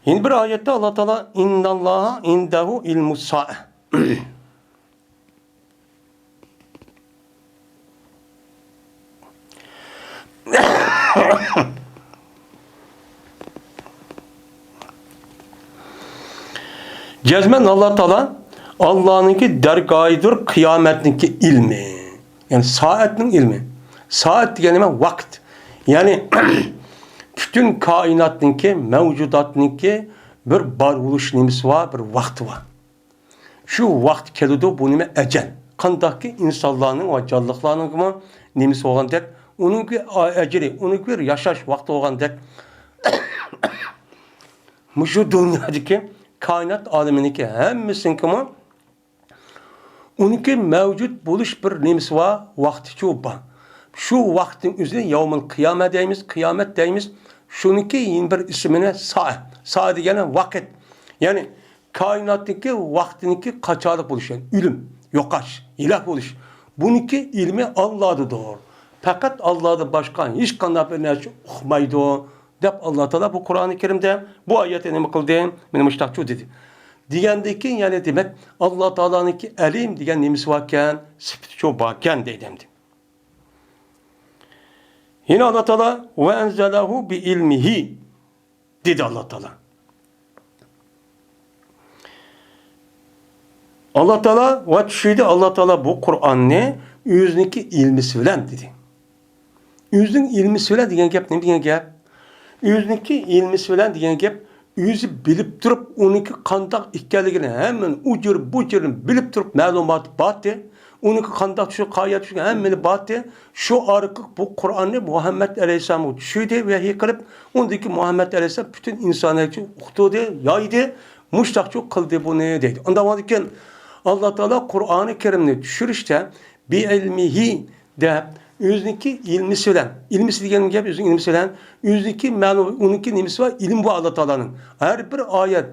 Yine bir ayette Allah Teala innallaha indahu ilmus sa'a. Cezmen Allah Teala Allah'ınki dergâhidir kıyametninki ilmi. Yani saatinin ilmi. Saat diyenime vakit. Yani bütün kainatninki, mevcudatninki bir varoluş nimesi var, bir vakti var. Şu vakt kelidi bu nime ecel. Kandaki insanların ve canlıklarının nimesi olan dek, onunki eceli, onunki bir yaşaş vakti olan dek. Şu dünyadaki kainat alemindeki hemmesin kimi onunki mevcut buluş bir nimesi var, vakti çoğba. Şu vaktin üzerine yevmil kıyamet deyimiz, kıyamet deyimiz. Şununki yine bir ismine saat. Saat diyene vakit. Yani kainattaki vaktinki kaçarlık buluş. Yani ölüm, yokaş, ilah buluş. Bununki ilmi Allah'da doğru. Fakat Allah'da başka hiç kanal bir nerede okumaydı o. Dep Allah Teala bu Kur'an-ı Kerim'de bu ayete ne kıldı? Benim müştakçı dedi. Diyendeki yani demek Allah Teala'nınki elim diyen nimesi varken, sıfıtı çok varken deydimdi. Yine Allah Teala ve enzelahu bi ilmihi dedi Allah Teala. Allah Teala ve şeyde Allah Teala bu Kur'an'ı yüzündeki ilmi söylen dedi. Yüzün ilmi söyle diyen gep ne diyen gep? Yüzniki ilmisi bilen degan gap, yüzü bilip durup, onunki qandaq ikkenligini hemen ucur bucurun bilip durup ma'lumot batı. Onunki qandaq şu qayat şu hemmeni batı. Şu arqı bu Kur'an'ı Muhammed Aleyhisselam'a düşürdü ve hikayep ondaki Muhammed Aleyhisselam bütün insanlar için okudu, yaydı, muştakçı kıldı bunu dedi. Ondan varken Allah Teala Kur'an-ı Kerim'ni düşürüşte bi ilmihi de yüzdeki ilmisi bilen, ilmisi diyelim gibi yüzün ilmisi bilen, yüzdeki onunki ilmisi var, ilim bu Allah Teala'nın. Her bir ayet,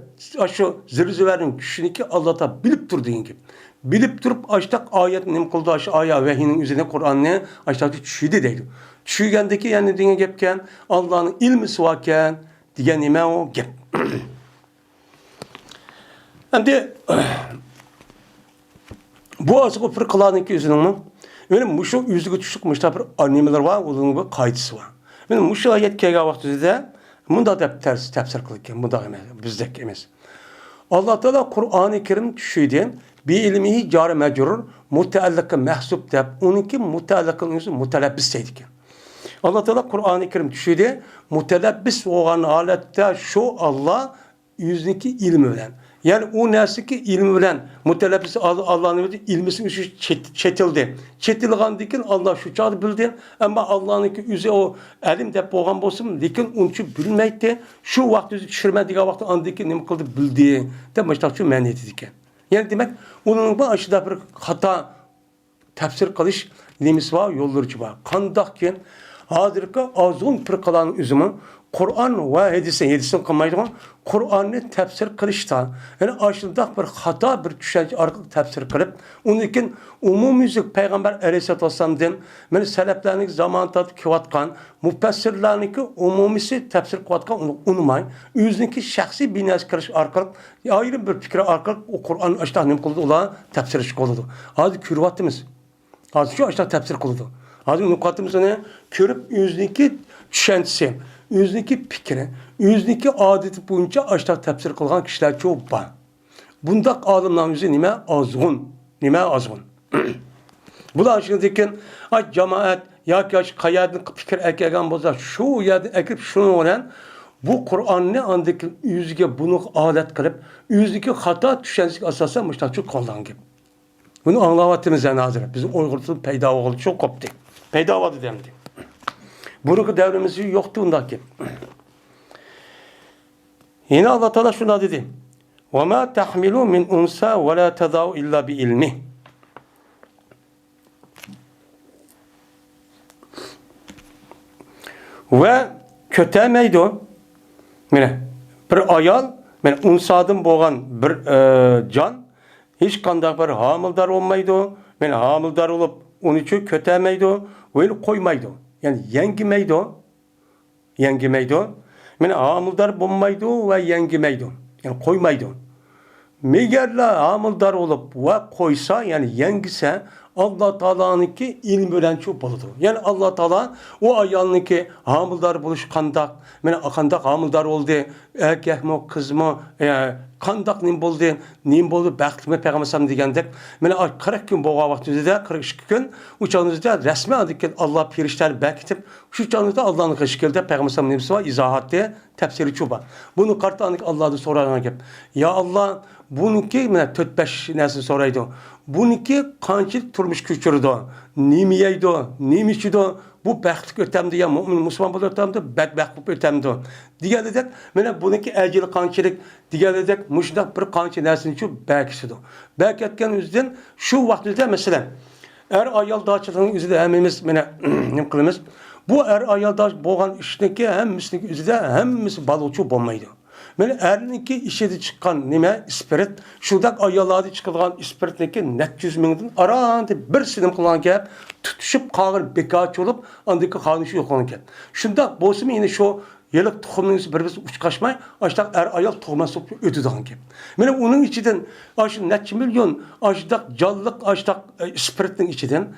şu zirziverin kişiniki Allah Teala bilip durduğun gibi. Bilip durup açtak ayet ne kıldı aşı aya vehinin üzerine Kur'an'ı açtak düşüydü deydi. Düşügendeki yani diye gepken Allah'ın ilmisi varken diye nime o gep. Şimdi bu asıl bir kılanın ki üzerine mi? Benim muşu yüzüge düşükmüş da bir animeler var, onun bir kayıtısı var. Benim muşu ayet kega vaktinde bunda da tefsir kılırken, bunda emez, bizdeki emez. Allah Teala Kur'an-ı Kerim düşüydü. Bi ilmihi cari mecrur, muteallakı mehsub deb, onunki muteallakın yüzü mutelebbis deydik. Allah Teala Kur'an-ı Kerim düşüydü. Mutelebbis olan halette şu Allah yüzdeki ilmi bilen. Yani o nesiki ilmi bilen mutelebbis Allah'ın ilmisinin yüzü çetildi. Çetilgandikin Allah şu çağda bildi. Ama Allah'ın yüzü o elim dep boğan bolsun. Lekin onçu bilmeydi. Şu vakti yüzü düşürmediği vakti andaki ne kıldı bildi. Demek şu meniyeti diken. Yani demek onun bu aşıda bir hata tefsir kılış nemiz var, yollarıcı var. Kandakken hazırki azun bir kalan üzümü Kur'an ve hedisin kılmaydı Kur'an'ı tefsir kılışta yani aşıda bir hata bir düşünce arka tefsir kılıp onun için umumizlik Peygamber Aleyhisselatü Vesselam'dan yani seleflerinin zamanında kivatkan müfessirlerinin umumisi tefsir kivatkan onu unutmayın. Yüzündeki şahsi binası kırış arka ayrı bir fikre arka o Kur'an aşıda ne kıldı ola tefsir iş kıldı. Hadi kürvatımız. Hadi şu aşıda tefsir kıldı. Hadi nukatımız ne? Körüp yüzündeki düşüncesi, yüzündeki fikri, yüzündeki adeti boyunca aşağı tefsir kılgan kişiler çok var. Bundak adımların yüzü nime azgın. Nime azgın. Bu da aşağıdaki cemaat, ya ki kayadın fikir erkeğen bozar. Şu yerde ekip şunu öğren. Bu Kur'an'ı andaki yüzüge bunu alet kılıp, yüzündeki hata düşüncesi asasen müştakçı kullan gibi. Bunu anlavatımız yani hazır. Bizim Uygur'un peyda oldu. Çok koptu. Peyda oldu demdi. Bunun devrimizi yoktu ondaki. Yine Allah Teala şuna dedi. وَمَا تَحْمِلُوا مِنْ اُنْسَى وَلَا تَضَعُوا اِلَّا بِاِلْمِهِ Ve kötemeydi o. Bir ayal, unsadım boğan bir can, hiç kandak bir hamildar olmaydı o. Hamildar olup onun için kötemeydi o. Öyle koymaydı o. Yani yengimeydi o. Yengimeydi o. Hamildar bulmaydı o ve yengimeydi o. Yani koymaydı o. Megerla hamildar olup ve koysa yani yengise Allah Teala'nınki ilm bilen çok boludur. Yani Allah Teala o ayalınki hamildar buluş kandak, kandak hamildar oldu, erkek mi kız mı, kandak nim boldu, bəxtime Peygamber sallam degендек. 40 gün boğa vaxtında 42 gün uçağınızda resmi adıkken Allah pirişler bekitip şu uçağınızda Allah'ın şekilde Peygamber sallam nemsi var izahatı tefsiri çuba. Bunu kartanlık Allah'ı sorarına gep. Ya Allah bununki 4-5 nesil soraydı. Bununki kançılık turmuş küçürdü. Nimiyeydi, nimişiydi. Bu bəxtlik ötemdi ya mümin Müslüman bu ötemdi, bədbəxt bu ötemdi. Diğer dedek, bununki əcili kançılık, diğer dedek, müşdak bir kançı neslinin için bəkisidir. Bək etken yüzden şu vaxtında mesela, ayal dağçılığının yüzüde hemimiz, ne kılımız, bu ayal dağ boğan işindeki hemimizdeki yüzüde hemimiz balıkçı bulmaydı. Erninki işedi çıkan nime spirit, şurada ayaladı çıkılan spiritneki net 100 mindən arandı bir sinim kılan gap tutuşup kalır bekaç olup andaki kanışı yok olan gap. Şunda bozumu yine şu yıllık tohumunun birbirini uçkaşmay, aşağıda ayal tohuma sokup ödüden gap. Onun içinden aşağı net milyon aşağıda canlılık aşağıda spiritnin içinden,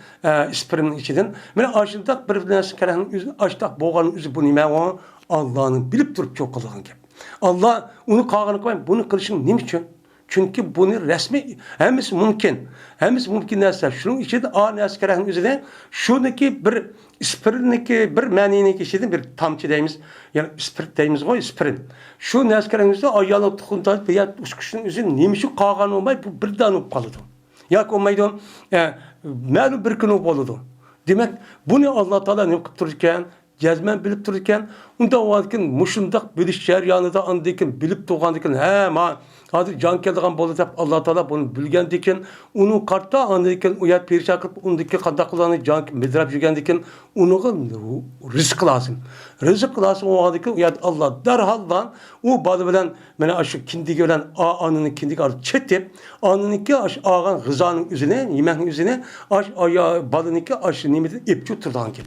spiritin içinden, aşağıda birbirine sıkıranın yüzü aşağıda boğanın yüzü bu nime o Allah'ın bilip durup çok kılığın gap. Allah onu kağını koyayım. Bunu kılışın ne için? Çünkü bunu resmi hemisi mümkün. Hemisi mümkün narsa. Şunun içinde a naskerahın üzerine şuradaki bir ispiriniki bir menini kişinin bir tamçı deyimiz. Yani ispirit deyimiz o ispirin. Şu naskerahın üzerine ayağını tukundan veya uçkuşun üzerine nemişi kağan olmay bu birden olup kalıdı. Yak olmaydı. Məlum bir gün oldu. Demek bunu Allah Teala ne yapıp dururken, cezmen bilip dururken, onda o vakitin muşundak biliş şeryanıda andikin, bilip doğandikin, hadi can keldiğen bolu dep Allah Teala bunu bilgendikin, onu kartta andikin, uyat perişan kılıp, ondaki kandaklarını can bildirip yügendikin, onun risk lazım. Rızık lazım o vakitin, uyat Allah derhaldan, o balı bilen, mene aşı kindi gören anının kindik arı çetip, anınınki aş ağan gızanın üzerine, yemeğin üzerine, aş ayağı balınınki aşı nimetin ipçi turdan ki.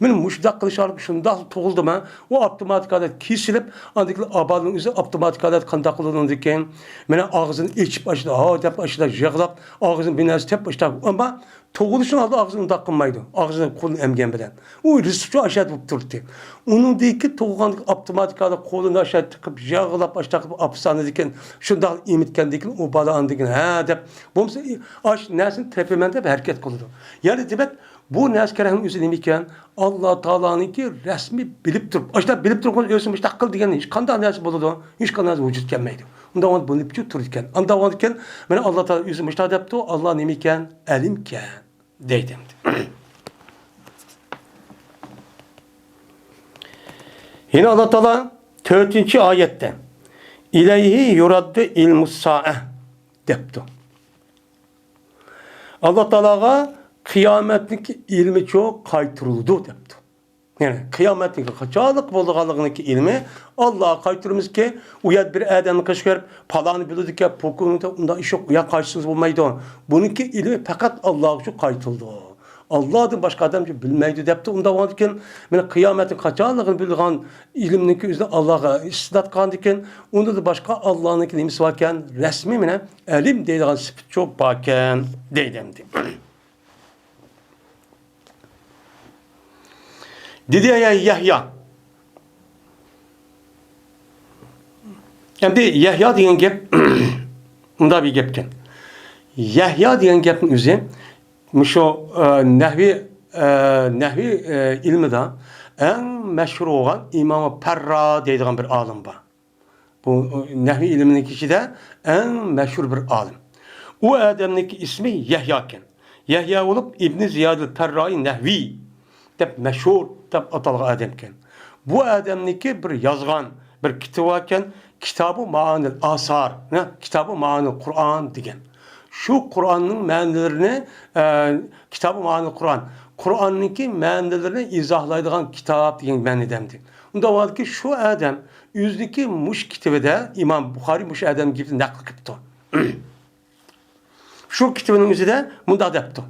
Benim muşdak kılışarım şunda toğuldum ha. O avtomatik adet kesilip, andaki abalının üzerine avtomatik adet kandaklığının diken, mene ağzını içip açtı, dep açtı, jığlap, ağzını binası tep açtı. Ama toğuluşun aldı ağzını takınmaydı. Ağzını kolunu emgen bilen. O riskçi aşağı tutup durdu. Onun deki toğulan avtomatik adet kolunu aşağı tıkıp, jığlap açtı, apsanı diken, şunda imitken diken, o balı andiken, dep. Bu aş nesin tepemende bir hareket kıldı. Yani demek bu neskerahın üzerine iken Allah Teala'nın ki resmi bilip durup, işte bilip durup ölsün işte akıl diyen hiç kandan nesi buludu, hiç kandan vücut gelmeydi. Onda onu bilip dururken, anda onu iken, ben Allah Teala üzerine işte adaptı, Allah nemiken, elimken deydim. Yine Allah Teala 4. ayette İleyhi yuraddu ilmus sa'e depti. Allah Teala'ga kıyametlik ilmi çok kaytırıldı depti. Yani kıyametlik kaçalık bolğanlığındaki ilmi Allah'a kaytırımız ki uyat bir adamı kışkırıp palanı bilirdik ya pokununda iş yok ya karşısız olmaydı. Bununki ilmi fakat Allah'a şu kaytıldı. Allah'ın başka adamcı bilmeydi depti. Onda varken ben kıyametin kaçalığını bildiğin ilimdeki üzerine Allah'a istinad kandiken onda da başka Allah'ın ilmisi varken resmi mine elim dediğin sıfat çok bakken deydimdi. Dedi ya Yahya. Şimdi Yahya diyen gep bunda bir gepken. Yahya diyen gepin üzerine şu nehvi ilmi de en meşhur olan İmam-ı Perra dediğin bir alim var. Bu nehvi ilminin kişi de en meşhur bir alim. O adamdaki ismi Yahya'ken. Yahya olup İbn Ziyad-ı Perra'yı nehvi dep meşhur dep atalığı adamken. Bu adamdaki bir yazgan, bir kitabıken Kitab-ı Ma'anil Asar, Kitab-ı Ma'anil Kur'an degen. Şu Kur'an'ın ma'nilerini Kitab-ı Ma'anil Kur'an. Kur'an'ınki ma'nilerini izahlaydıgan kitap degen ma'nidemdi. Onda var ki şu adam yüzdeki muş kitabıda İmam Bukhari muş adam gibi nakl kıptı. Şu kitabının üzerinde bunda depti.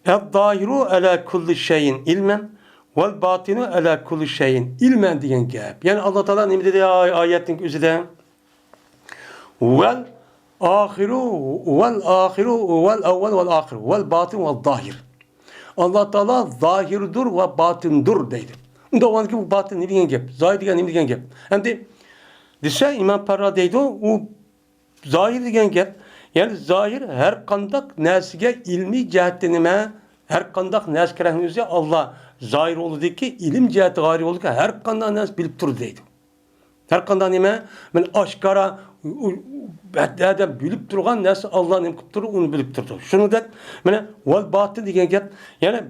El-dahiru ala kulli şeyin ilmen vel batinu ala kulli şeyin ilmen diyen gap. Yani Allah Teala ne dedi ayetin üzerinde? Vel ahiru vel evvel vel ahir vel batin vel zahir. Allah Teala zahirdur ve batindur dedi. Onda o ki bu batin ne diyen gap? Zahir diyen ne diyen gap? Hem de dese İmam Parra deydi o zahir diyen gap. Yani zahir her kandak nesige ilmi cihettenime her kandak nes kerahınızı Allah zahir oldu ki ilim ciheti gari oldu ki her kandak nes bilip dur deydi. Her kandak nime ben aşkara adam bilip durgan nes Allah'ın emkip durur onu bilip durdu. Şunu da mene vel batin diyen gap yani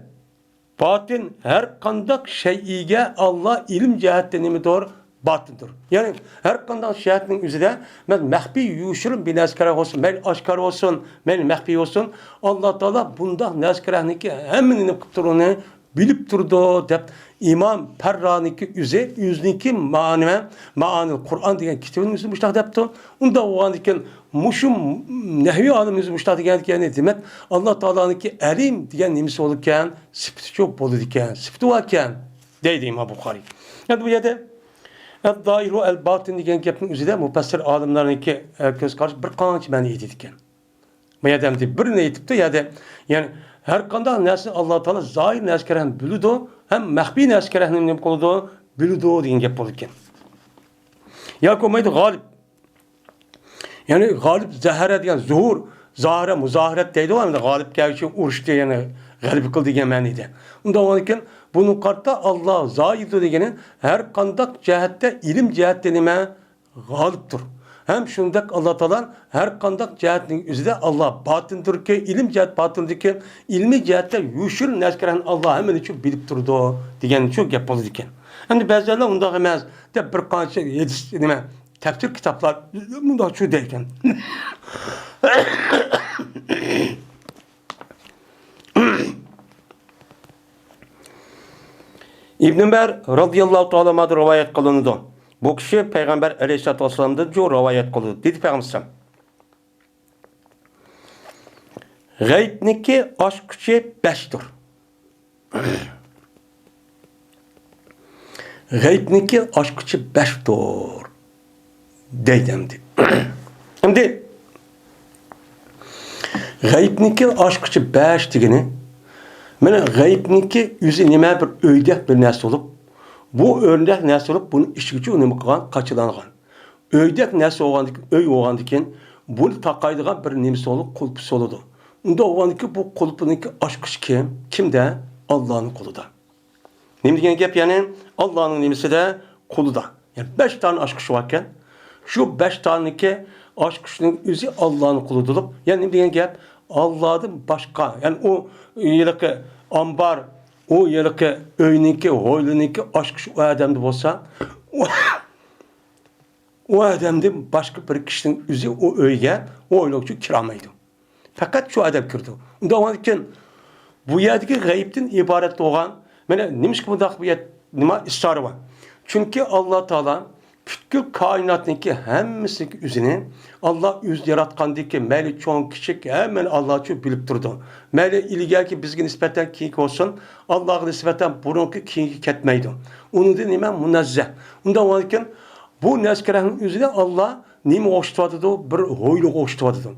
batin her kandak şeyige Allah ilim cihettenime doğru batındır. Yani her kandan şehitinin üzerinde ben mehbi yuşurum bir neskara olsun, ben aşkar olsun, ben mehbi olsun. Allah Teala bunda neskarahınki hemen kıptırını bilip durdu dep İmam Perra'nınki yüzniki ma'anil Kur'an diyen kitabın yüzü müştah depti. Onda o andiken muşum nehvi alim yüzü müştah diyen yani demek Allah Teala'nınki elim diyen nimisi olurken sıfatı çok bolu diken, sıfatı varken deydi İmam Bukhari. Yani bu yerde el-dahiru el-batin diyen gepin üzerinde müfessir alimlerinki göz karşı bir kanç məni edildikken. Bu yadamdi bir ne etipti ya da yani her kanda nesin Allah Teala zahir neskerahın bilüdü hem mehbi neskerahın ne koludu bilüdü diyen gep olurken. Ya komaydı galip. Yani galip zahara degan zuhur, zahara muzahirat deydi o hamda galip gelişi uruş degeni galip kıl degen ma'nida. Unda olarken bunu qarta Allah zaidu degeni her kandak cihette ilim cihette nima galiptir. Hem şundak Allah Teala her kandak cihetinin üzerinde Allah batındır ki ilim cihet batındır ki ilmi cihette yuşur neskeren Allah hemen için bilip durdu degen çok gap boldu diken. Endi bazılar unda emas de bir qancha nima tefsir kitaplar bunda şu deyken. İbn Ömer radıyallahu ta'ala anhu rivayet kılındı. Bu kişi Peygamber Aleyhisselatü Vesselam'da diyor rivayet kılındı. Dedi Peygamber Gaybniki aşk küçü 5'tir. Gaybniki aşk küçü 5'tir. Deydimdi. Şimdi gaybniki aşk küçü 5 degeni mana gaybniki yüzü nima bir öydek bir narsa olup bu ördek narsa olup bunun işçi nima qilgan qachilangan. Öydek narsa olgandan öy olgandan bu taqaydigan bir nimasi olup qulpusi oladi. Unda olgandan bu qulpuniki ochqish kim? Kimde? Allah'ın qulida. Nima degan gap yani Allah'ın nimasi de qulida. Yani 5 tane ochqish varken şu 5 taneki ochqishning o'zi Allah'ın qulida olup yani nima degan gap Allah'dan başka yani o yılki ambar o yılki öyniki hoyluniki ochqish o adamda bo'lsa o adamdan başka bir kişinin o'zi o öyge o oylukçu kiramaydı. Fakat şu adam kirdi. Unda olarken bu yerdeki gayipten ibaret olan mana nimishki bundaq bu nima isrori var. Çünkü Allah Teala bütün kainatniki hemmisini üzini Allah üz yaratqandiki meli çoğun küçük hemen Allah için bilip durdu. Meli ilgili bizge nispeten kiyik olsun Allah'a nispeten burunki kiyik ketmeydi. Onu da nime munazzeh. Unda olarken bu neskerenin üzerine Allah nime oğuştuvadıdı? Bir hoyluk oğuştuvadıdı.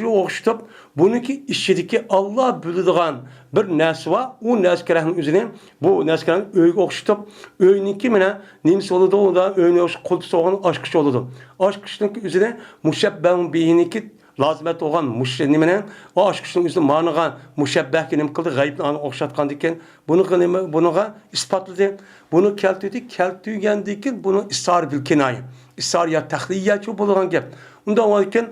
Oğuştup bununki işçideki Allah bildiğin bir nes var. O neskerenin üzerine bu neskerenin öyge oğuştup öyninki mine nimsi oludu. O da öyne oğuş kulpusu olan aşkış oludu. Aşkışınki üzerine muşebbehun bihiniki lazimet olan müşrenimine o aşkışın üzerine manıgan muşebbeh ki nim kıldı gayibini anı oğuşatkan diken bunu ispatladı. Bunu keltüygendiki bunu isar bil kinayı. İsar ya tahliye çok bulungan gap. Unda olarken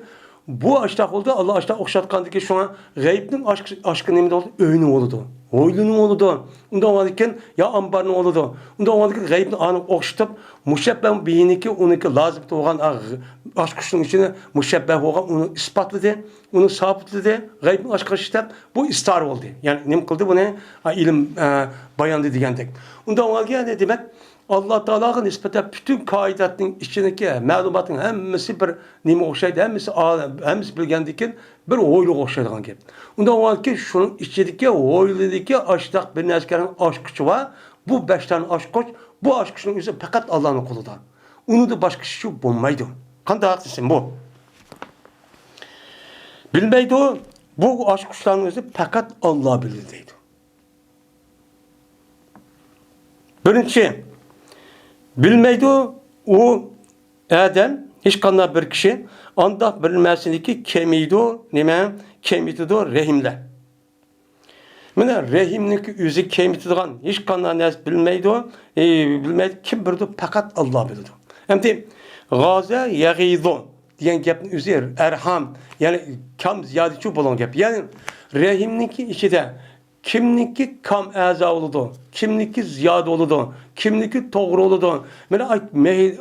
bu aştak oldu Allah aştak oğuşatkandaki şu an gayibinin aşkı nemde oldu öyünün oludu. Oylunun oludu. Unda olarken ya ambarının oludu. Unda olarken gayibini anı oğuştup müşebbeh bihiniki onunki lazım olan aşkışın içine müşebbeh olan onu ispatladı. Onu sabitladı. Gayibinin aşkı işlep bu istar oldu. Yani nem kıldı bu ne? İlim bayandı diyendik. Unda olarken ne demek? Allah Teala'nın nispeten bütün kainatın içindeki malumatın hemmisi bir nime oxşaydı, hemmisi bilgendikin bir oyluk oxşaydıgan gap. Unda o ki şunun içindeki oyludaki aştak bir neskerin aşkıçı var. Bu 5 tane aşkıç, bu aşkıçının üzerine fakat Allah'ın kuludan. Onu da başka şey bulmaydı. Kanda haklısın bu. Bilmeydi o, bu aşkıçların üzerine fakat Allah bilirdi. Birinci, bilmeydi o Adem hiç kanına bir kişi anda bilmesin ki kemiydi o nime kemiydi o rehimle. Mene rehimlik yüzü kemiydiğan hiç kanına nes bilmeydi o bilmeydi kim bildi fakat Allah bildi. Hem de gaza yagidu diyen gapın üzeri erham yani kam ziyadeti bulan gap. Yani rehimlik içinde kimniki kam aza oludu, kimniki ziyade oludu, kimniki doğru oludu. Mene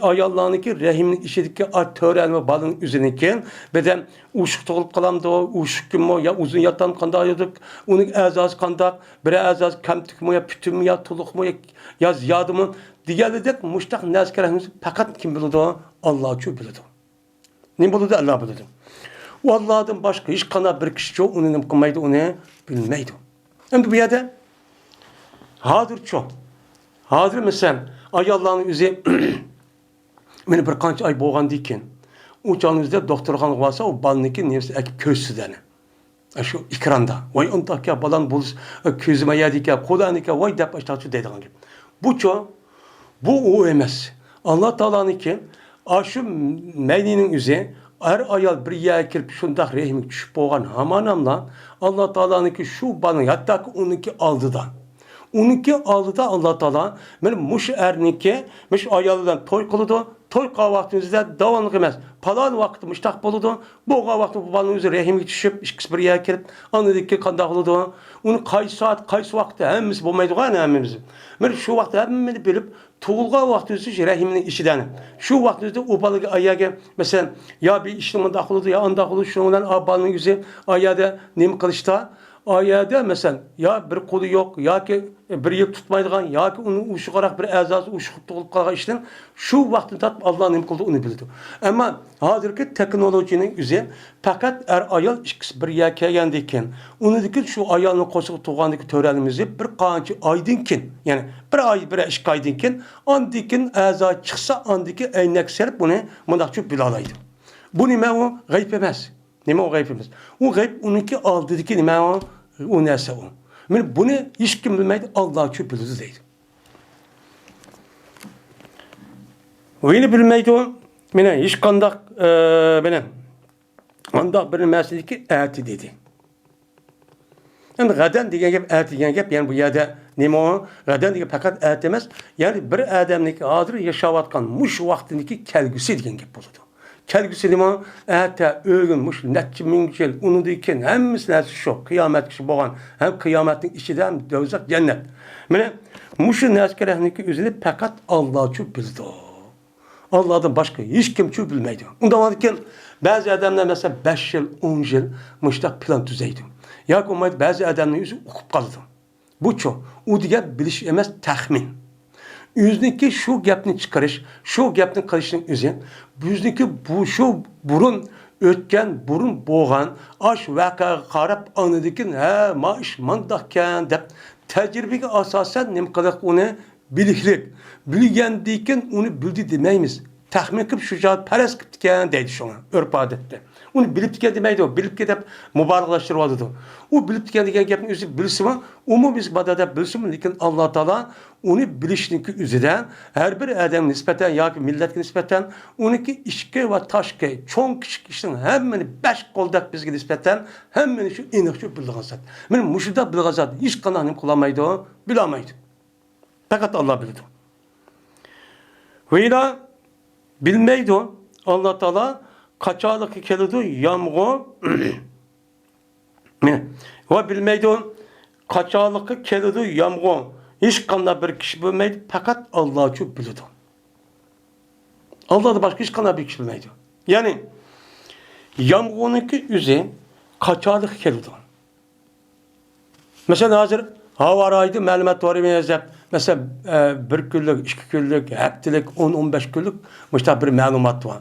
ayallarınki rehimlik işediki törenme balın üzerinki beden uşuk tolup kalamdı, uşuk kim o ya uzun yatan kanda yadık, onun azası kanda, bir azası kamtık mı ya pütüm mü ya tuluk mu ya ziyade mı diğerledek muştak neskerahımız fakat kim bildi Allah çok bildi. Ne bildi Allah bildi. O Allah'tan başka hiç kana bir kişi çok onu ne kılmaydı onu bilmeydi. Hem de bu yerde hadır çok. Hadır mesela ay Allah'ın üzeri beni bir kanç ay boğan diken uçağınızda doktorxana varsa o balınki neyse köşsüdeni. Şu ekranda. Vay ondak ya balan buluz közüme yedik ya kolanık ya vay dep açtı dediğin gibi. Bu çok bu o emez. Allah Teala'nın ki aşı meydinin üzeri her ayal bir yer kirip şundak rehmi düşüp boğan hamanamla Allah Teala'nınki şu bana hatta ki onunki aldıdan. Onunki aldıda Allah Teala benim muş erniki muş ayalıdan toy kılıdı. Toy kahvaltımızda davanlık emez. Palan vakti müştak boludu. Bu kahvaltı bu balın üzeri rehimi düşüp işkisi bir yer kirip anladık kandak oludu. Onu kay saat kay vakti hemimiz bulmaydı gani hemimiz. Ben şu vakti hemimizi bilip tuğulga vakti üzeri rehiminin işidenim. Şu vakti üzeri o balığı ayağa mesela ya bir işlemin dakılıdı ya andakılıdı şundan balın yüzü ayağa nem kılıçta. Ayada mesela ya bir kolu yok ya ki bir yıl tutmaydıgan ya ki onun uşuqarak bir azası uşuq tolup kalgan işten şu vaktin tatip Allah'ın nem kıldı onu bildi. Ama hazırki teknolojinin yüzü fakat ayal ikisi bir yer kelgendiyken onu dikin şu ayalını koşup tuğandaki törenimizi bir kançı aydınken yani bir ay bir iş kaydınken andikin aza çıksa andiki eynek serip bunu mındakçı bilalaydı. Bu nime o gayb emez. Nime o gayb emez. O gayb onunki aldığındaki nime o neyse o. Yani bunu hiç kim bilmeydi Allah ki bildi deydi. O yine bilmeydi o. Mine hiç kandak benim. Kandak bir mesele ki erti dedi. Yani gaden diyen gep erti diyen gep yani bu yerde nime o gaden diyen fakat ertemez. Yani bir adamdaki adır yaşavatkan muş vaktindeki kelgüsü diyen gep buldu. Kelgüsü nima ata ölgünmüş netçi mingil onu diken hemimiz nersi şu kıyamet kişi boğan hem kıyametin içinde hem dövzak cennet. Mene muşu neskerehniki üzerine fakat Allah çu bildi. Allah'dan başka hiç kim çu bilmeydi. Ondan varken bazı adamlar mesela 5 yıl 10 yıl muştak plan düzeydi. Ya ki bazı adamların yüzü okup kaldı. Bu çok. O diye biliş emez tahmin. Yüzdeki şu gapni çıkarış, şu gapni kılışın üzerine, yüzdeki bu şu burun ötken, burun boğan, aş vaka karab anıdikin, ha maaş mandakken dep, tecrübeye asasen nem kadar onu biliklik, bilgendikken onu bildi demeyimiz. Tahmin kıp şu cevap peres kıptiken deydi şuna, örp adette. Onu bilip diken demeydi o, bilip gidip mübareklaştırmadı. O bilip diken diken gapni üzerine bilsin mi? Umu biz badada bilsin mi? Lakin Allah Teala onu bilişninki üzere her bir adam nispeten ya ki milletki nispeten onunki işke ve taşke çoğun küçük işin hemmeni 5 koldak bizge nispeten hemmeni şu inik şu bilgazat. Benim muşuda bilgazat hiç kanahını kulamaydı o, bilamaydı. Fakat Allah bildi. Ve ila bilmeydi o Allah Teala kaçalık kelidi yamğu ve bilmeydi o kaçalık kelidi yamğu hiç kanla bir kişi bilmeydi fakat Allah çok bildi. Allah da başka hiç kanla bir kişi bilmeydi. Yani yamğununki üzeri kaçalık kelidi. Mesela hazır havaraydı malumat var mı? Mesela bir günlük, 2 günlük, haftalık, 10-15 günlük mesela bir malumat var.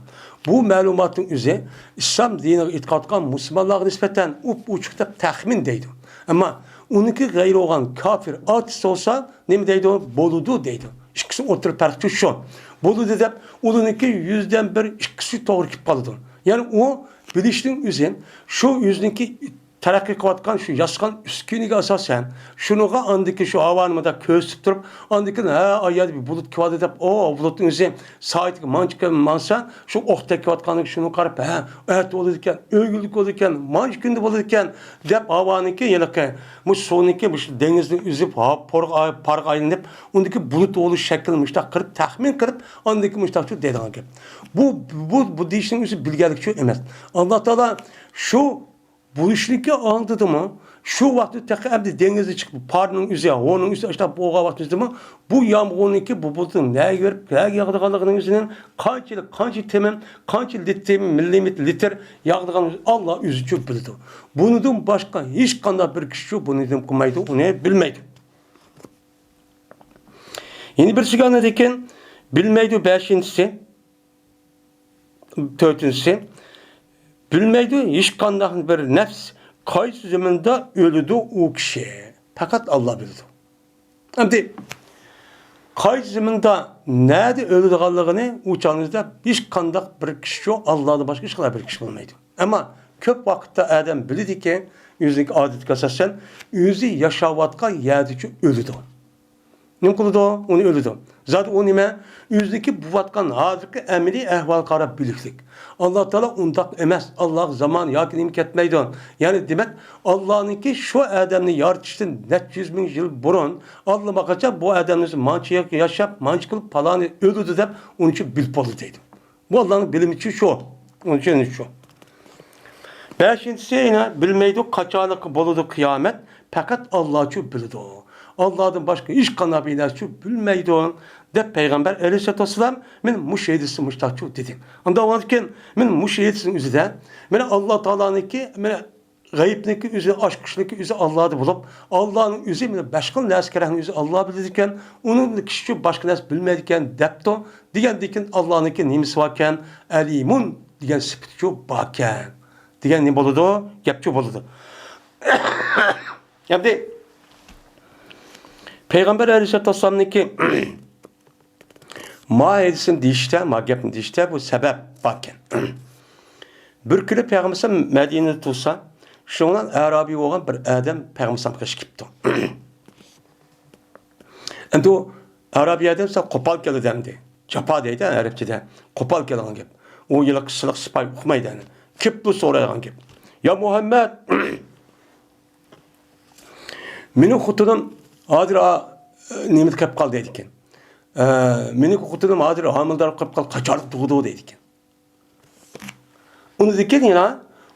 Bu malumatın üzeri İslam dinine itikadkan Müslümanlar nispeten uçukta tahmin deydi. Ama onunki gayri olan kafir artist olsa ne mi deydi o? Boludu deydi. İkisi oturup tartıştı şu. Boludu deyip onunki yüzden bir ikisi doğru kip kalıdı. Yani o biliştin üzerine şu yüzdeki terakki kıvatkan şu yaskan üskünüge asasen şunuga andaki şu havanımda köz tutup andaki ayyadı bir bulut kıvat edip o bulutun üzerine saatlik mançık mansa şu okta kıvatkanlık şunu karıp evet olurken ögüldük olurken mançık günde olurken dep havanınki yelake bu sonunki bu denizin üzüp park aylanıp ondaki bulut oluş şekil müştak kırıp tahmin kırıp andaki müştak şu dedan gibi. Bu dişinin üzü bilgelik şu emez. Allah Teala şu bu işliki anladı mı? Şu vakti tekrar denize çıkıp parnın üzerine, onun üstüne işte boğa vakti mı? Bu yağmurunki bu bulutun ne görüp, ne yağdığının üzerinden kaç temem, kaç milimetre yağdığının Allah yüzü çok bildi. Bunun başka hiç kanda bir kişi bunu kılmaydı, onu bilmeydi. Yeni bir sigara dedikken bilmeydi 5'incisi, 4'üncüsü. Bilmeydi hiç kandak bir nefs kayıt zamanda ölüdü o kişi. Fakat Allah bildi. Şimdi kayıt zamanda nerede ölüdü kaldığını uçağınızda hiç kandak bir kişi yok. Allah'da başka hiç kadar bir kişi olmaydı. Ama köp vakitte adam bildi ki yüzündeki adet kasasen yüzü yaşavatka yerdeki ölüdü. Nima qiladi? Uni o'ladi. Zat u nima? O'zidagi bo'layotgan hozirgi amaliy ahvol qarab biliklik. Alloh taolo undaq emas. Alloh zamon yoki nima ketmaydi. Ya'ni demak, Allohniki shu odamni yaratishdan necha yuz ming yil burun Allohgacha bu odamni mancha yashab, mancha qilib paloni o'ldi deb uning uchun bilib bo'ldi deydi. Bu Allohning bilimi uchun shu. Onun için şu. Beşincisi yine bilmeydi kaçalık boludu kıyamet. Fakat Allah için bildi o. Allah'ın başka iş kanabıyla için bilmeydi o. De Peygamber Aleyhisselatü Vesselam men müşehidisi müştakçı dedi. Onda varken men müşehidisin üzerinde. Men Allah Teala'nınki men gayibniki üzü, aşkışlıki üzü Allah'ı bulup Allah'ın üzü men başka neskerahın üzü Allah bilirken onun kişi başka nes bilmedikken depto diyen Allah'ınki nimisi varken alimun diyen sıfatçı baken. Diyen ne boludu? Yapçı boludu. Yani Peygamber Aleyhisselatü Vesselam'ınki ma edisin dişte, ma gapın dişte bu sebep baken. Bir kere Peygamber Medine'de tutsa, şundan Arabi olan bir adam Peygamber kaçıptı. Endi o Arabi adam ise kopal geldi demdi. Capa deydi Arapçada. Kopal geldi gap. O yıllık sılık sıpay okumaydı. Kip bu sorayan gap. Ya Muhammed meni xutunum adir nimet kap kaldı deydiken. Meni xutunum adir hamildar kap kal kaçarlık doğdu deydiken. Onu diken yine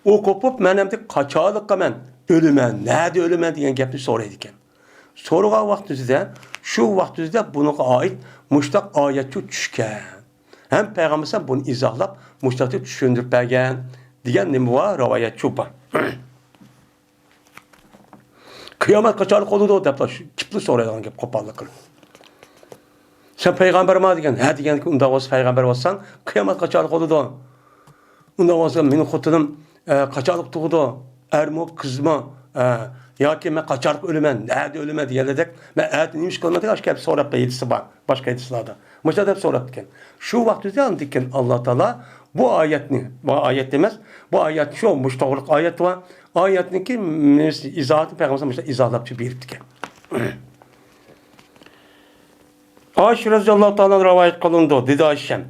o kopup menemde kaçarlık men ölümen, nerede ölümen diyen gapni soraydiken. Soruğa vaktizde şu vaktizde buna ait muştak ayetçi düşken. Hem Peygamber bunu izahlap muştakı düşündürüp bergen diyen ne var rivayet çupa. Kıyamet kaçarlık oldu da depla kipli soruyan gap kopallık kılıyor. Sen peygamber mi diyen? Ha diyen ki unda olsa peygamber olsan kıyamet kaçarlık oldu da. Unda olsa benim xutunum kaçarlık doğdu. Ermo kızma ya ki ben kaçarlık ölümen, nerede ölümen diyeledek ben evet neymiş kılmadık aşk hep sorap da yedisi var. Başka yedisilerde. Başta hep sorap diken. Şu vakti diken Allah Teala bu ayetini, bu ayet demez. Bu ayet şu müştahırlık ayet var. Ayetin ki izahatı Peygamber izahlapçı bir diken. Ayşe radıyallahu ta'ala rivayet kılındı. Dedi Ayşem.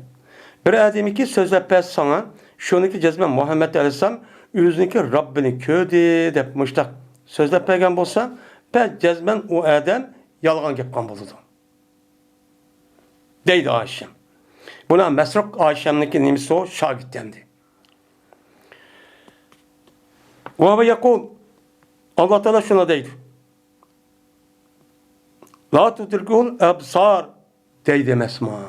Bir ademi ki sözle pes sana şunu ki cezmen Muhammed Aleyhisselam yüzündeki Rabbini ködi dep müştak sözle peygamber olsa pes cezmen o adam yalgan gepkan buldu. Deydi Ayşem. Buna Mesruk Ayşem'deki nimisi o şagittendi. Ve yakul Allah Teala şuna deydi. La tudrikul ebsar deydi mesma.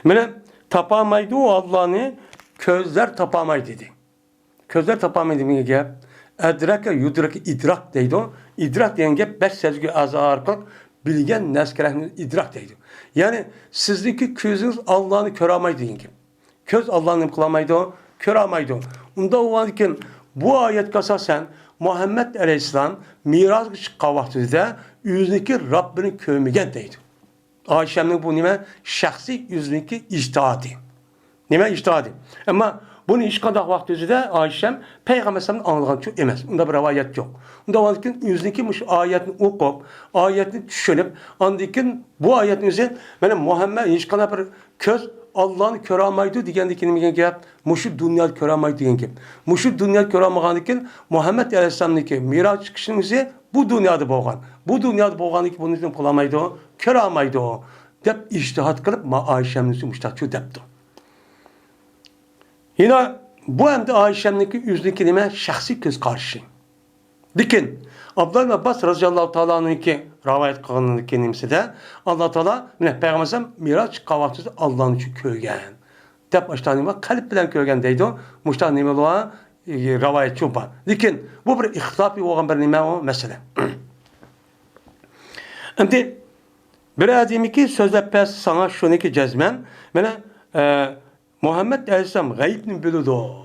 Mene tapamaydı o Allah'ını közler tapamaydı dedi. Közler tapamaydı mı gep? Edrake yudrake idrak deydi o. İdrak diyen gep 5 sezgi azarlık bilgen neskerehinin idrak deydi. Yani sizdeki közünüz Allah'ını köramaydı diyen gep. Köz Allah'ını kılamaydı o, köramaydı o. Onda o varken bu ayet kasasen Muhammed Aleyhisselam miras kavahtızda yüzündeki Rabbini kövmegen deydi. Ayşem'nin bu nime şahsi yüzündeki ictihadi. Nime ictihadi. Ama bunu iş kadar vaktizde Ayşem Peygamber'in anlayan çok emez. Bunda bir rivayet yok. Bunda vakitin yüzündeki ayetini okup, ayetini düşünüp, andikin bu ayetin üzerine benim Muhammed iş kadar bir köz Allah'ını köramaydı digendeki nime gep, muşu dünya köramaydı diyen gep. Muşu dünya köramağandikin Muhammed Aleyhisselam'daki miraç çıkışının üzerine bu dünyada boğan. Bu dünyada boğandıki bunun için kılamaydı o, köramaydı o. Dep iştihat kılıp Ayşem'in üstü müştakçı depti. Yine bu hem de Ayşem'deki yüzdeki nime şahsi göz karşı. Dikin Abdullah Abbas radıyallahu ta'ala'nınki rivayet kılındaki nimsi de Allah Teala Peygamber miraç kahvaltısı Allah'ın için köygen. Dep açtan nime kalp bilen köygen deydi o. Muştan nime ola rivayet çumpa. Dikin bu bir ihtilafi olan bir nime o mesele. Şimdi bir ademi ki sözde pes sana şunu ki cezmen Muhammed Aleyhisselam gayibini bildi o.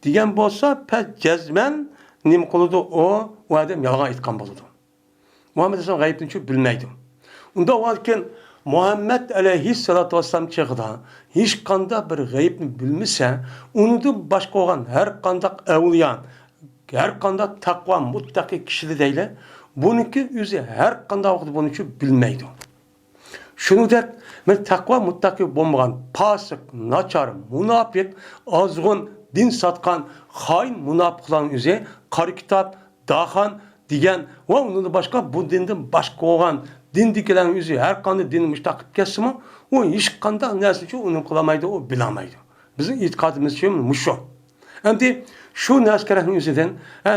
Diyen bolsa pes cezmen nim kılıdı o adam yalan etkan buldu. Muhammed Aleyhisselam gayibini çok bilmeydi. Onda varken Muhammed Aleyhisselatü Vesselam çıktı. Hiç kanda bir gayibini bilmişse onu da başka olan her kandak evliyan, her kanda takva muttaki kişi de değil. buniki o'zi har qanday vaqt buni bilmaydi. Shuningdek, men taqvo muttaqi bo'lmagan, fosiq, nachar, munofiq, ozg'un, din sotgan, xoin munofiqlarning o'zi qora kitob, daxon degan va undan boshqa bu dindan boshqa bo'lgan dindikilarning o'zi har qanday dinni mustaqil kesimi, u hech qanday narsa uni qilmaydi, u bilmaydi. Bizning e'tiqodimiz shu. Endi şu naskarahning o'zidan,